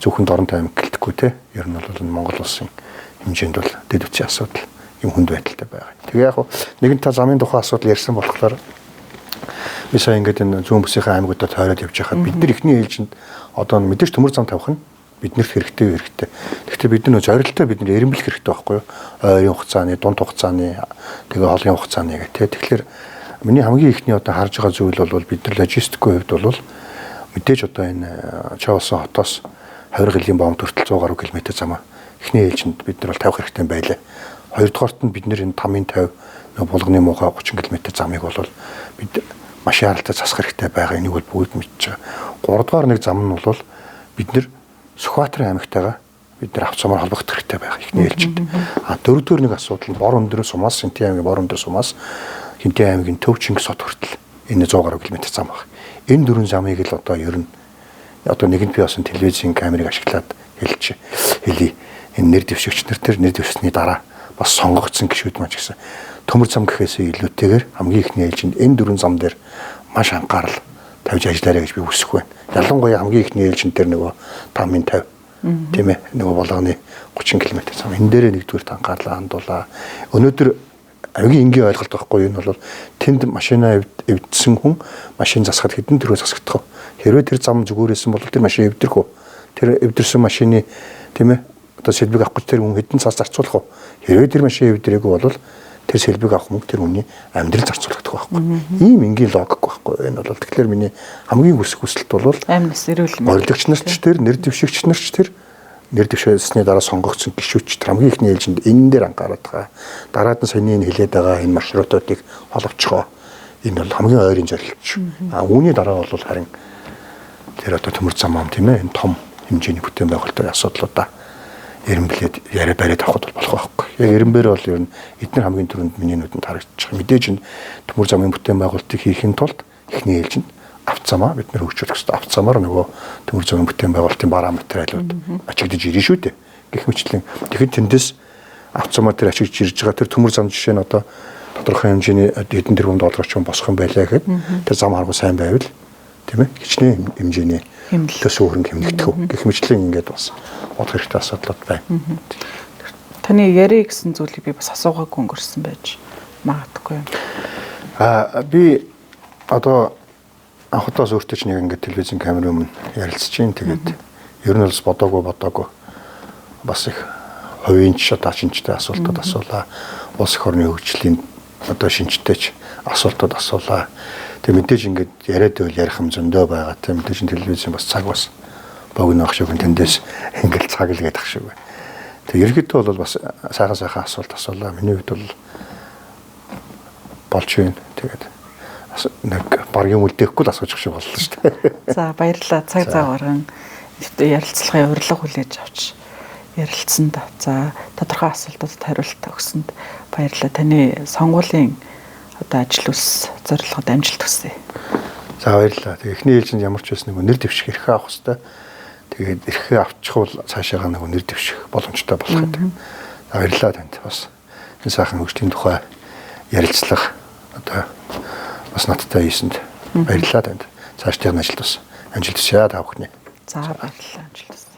зөвхөн Дорнот аймаг гэлтэхгүй те. Ер нь бол энэ Монгол улсын хэмжээнд бол дэд үтсийн асуудал юм хүнд байдалтай байгаа. Тэгээ яг нэгэн та замын тухай асуудал ярьсан болохоор би сая ингээд энэ зүүн бүсийнхээ аймагуудад тойроод явж байхад бид нар ихний ээлжинд одоо мэдээж төмөр зам тавих нь биднэрт хэрэгтэй. Гэхдээ бид нар зорилттой бид нар эренбэлэх хэрэгтэй байхгүй юу? Ойрын хугацааны, дунд хугацааны, тэгээ хоолын хугацааны гэх тээ. Тэгэхээр миний хамгийн ихний одоо харж байгаа зүйл бол бид нар логистикийн хувьд бол мэдээж одоо энэ Чавсан хотоос 20 жилийн бомб хүртэл 100 гаруй км замаа ихний ээлжинд бид нар бол тавих хэрэгтэй байлаа. Хоёрдугаарт нь бид нэр энэ 5-50 булганы муухай 30 км замыг бол бид машин аралтай засах хэрэгтэй байгаа. Энийг бол бүгд мэдж байгаа. Гуравдугаар нэг зам нь бол бид нэр Сүхбаатарын аймагтайгаа бид нар авцамаар холбогдох хэрэгтэй байх ихний ээлжинд. Дөрөвдүгээр нэг асуудал нь бор өндрөөс сумаас Хинтээ аймгийн бор өндрөөс сумаас Хинтээ аймгийн Төв Чингис хот хүртэл энэ 100 гаруй км зам баг. Энэ дөрвөн замыг л одоо ер нь одоо нэгэнт би бас телевизийн камерыг ашиглаад хэлий. Энэ нэр дэвшигч нар тэр нэр дэвшсэний дараа бас сонгогдсон гишүүд маань ч гэсэн төмөр зам гэхээсээ илүүтэйгээр хамгийн ихний ээлжинд энэ дөрвөн зам дээр маш анхаарал тавьж ажиллаарай гэж би хүсэх байна. Ялангуяа хамгийн ихний ээлжинд тэр нөгөө 5-50 тийм ээ нөгөө болгоны 30 км зам энэ дээрээ нэгдүгээр анхаарлаа хандуулаа. Өнөөдөр хамгийн энгийн ойлголт байхгүй юу? Энэ бол тэнд машинаа эвдсэн хүн машин засахад хэдэн төгрөг засагдах вэ? Хэрвээ тэр зам зүгээрсэн бол тэр машин эвдэрх үү? Тэр эвдэрсэн машины тийм ээ одоо сэлбэг авах гэж тэр хүн хэдэн цаас зарцуулах вэ? Хэрвээ тэр машин эвдрээгүй бол тэр сэлбэг авах мөнгө тэр хүний амьдрал зарцуулагдах байхгүй. Ийм энгийн логик байхгүй. Энэ бол тэгэхээр миний хамгийн хүсэлт бол амнаас эрүүл орилогч нарч тэр нэр дэвшигч нарч тэр нэр дэвшээсний дараа сонгогдсон гишүүч тэр хамгийн ихний ээлжинд энэ дээр анхаарат байгаа. Дараад нь саяны энэ хэлээд байгаа энэ маршрутуудыг холбоцгоо. Энэ бол хамгийн ойрын зорилт. Үүний дараа бол харин тэр одоо төмөр зам ам тийм ээ энэ том хэмжээний бүтээн байгуулалтын асуудлуудаа эренблээд яриа бариад авахд болох байхгүй. Яг эренбэр бол ер нь эдгээр хамгийн түрүүнд миний нүдэнд харагдчих. Мэдээж энэ төмөр замын бүтээн байгуулалтыг хийхин тулд ихний ээлжинд авцамаа бид нэр хөгжүүлэх хэрэгтэй. Авцамаар нөгөө төмөр замын бүтээн байгуулалтын бараа материалууд ачигдж ирнэ шүү дээ. Гэх мэтлэн тэгэхээр тэндээс авцамаар тэр ачигдж ирж байгаа тэр төмөр зам жишээ нь одоо тодорхой хэмжээний хэдэн тэрбум доллар ч юм босох юм байлаа гэхэд тэр зам харгуу сайн байвал тийм ээ хичнээн хэмжээний хэмнэлтээс өөрөнгө хэмнэгдэх үү гэх мэтлэн ингээд бас бодох хэрэгтэй асуудлууд байна. Таны яри гэсэн зүйлийг би бас асуугаагүй өнгөрсөн байж магадгүй юм. Би одоо анхудаас өөртөө ч нэг ингээд телевизэн камерын өмнө ярилцж чинь тэгээд ер нь бас бодоогүй бас их хувийн шинжтэй асуултууд асуулаа. Улс их орны хөгжлийн одоо шинжтэйч асуултууд асуулаа. Тэг мэдээж ингээд яриад байвал ярих юм зөндөө байгаа. Тэг мэдээж телевизэн бас цаг бас богино ах шиг тэндээс ингээд цаг л гэдэг ах шиг байна. Тэг ерөнхийдөө бол бас сайхан асуулт асуулаа. Миний хувьд бол болж байна. Тэгээд нэг баргийн үлдээхгүй л асууж шиг боллоо шүү дээ. За баярлалаа. Цаг зав гарган ярилцлагын урилга хүлээж авч ярилцсанд за тодорхой асуултуудад хариулт өгсөнд баярлалаа. Таны сонгуулийн одоо ажил үс зорилгод амжилт хүсье. За баярлалаа. Тэгээ эхний ээлжинд ямар ч байсан нэг нэр дэвших эрхээ авах хэрэгтэй. Тэгээд эрхээ авчихвал цаашаага нэг нэр дэвших боломжтой болох гэдэг. За баярлалаа танд бас энэ сайхан хөгжлийн тухай ярилцлага одоо бас надтай хийсэнд баярлалаа танд. Цаашдын ажилд бас амжилт хүсье та бүхний. За баярлалаа амжилт хүсье.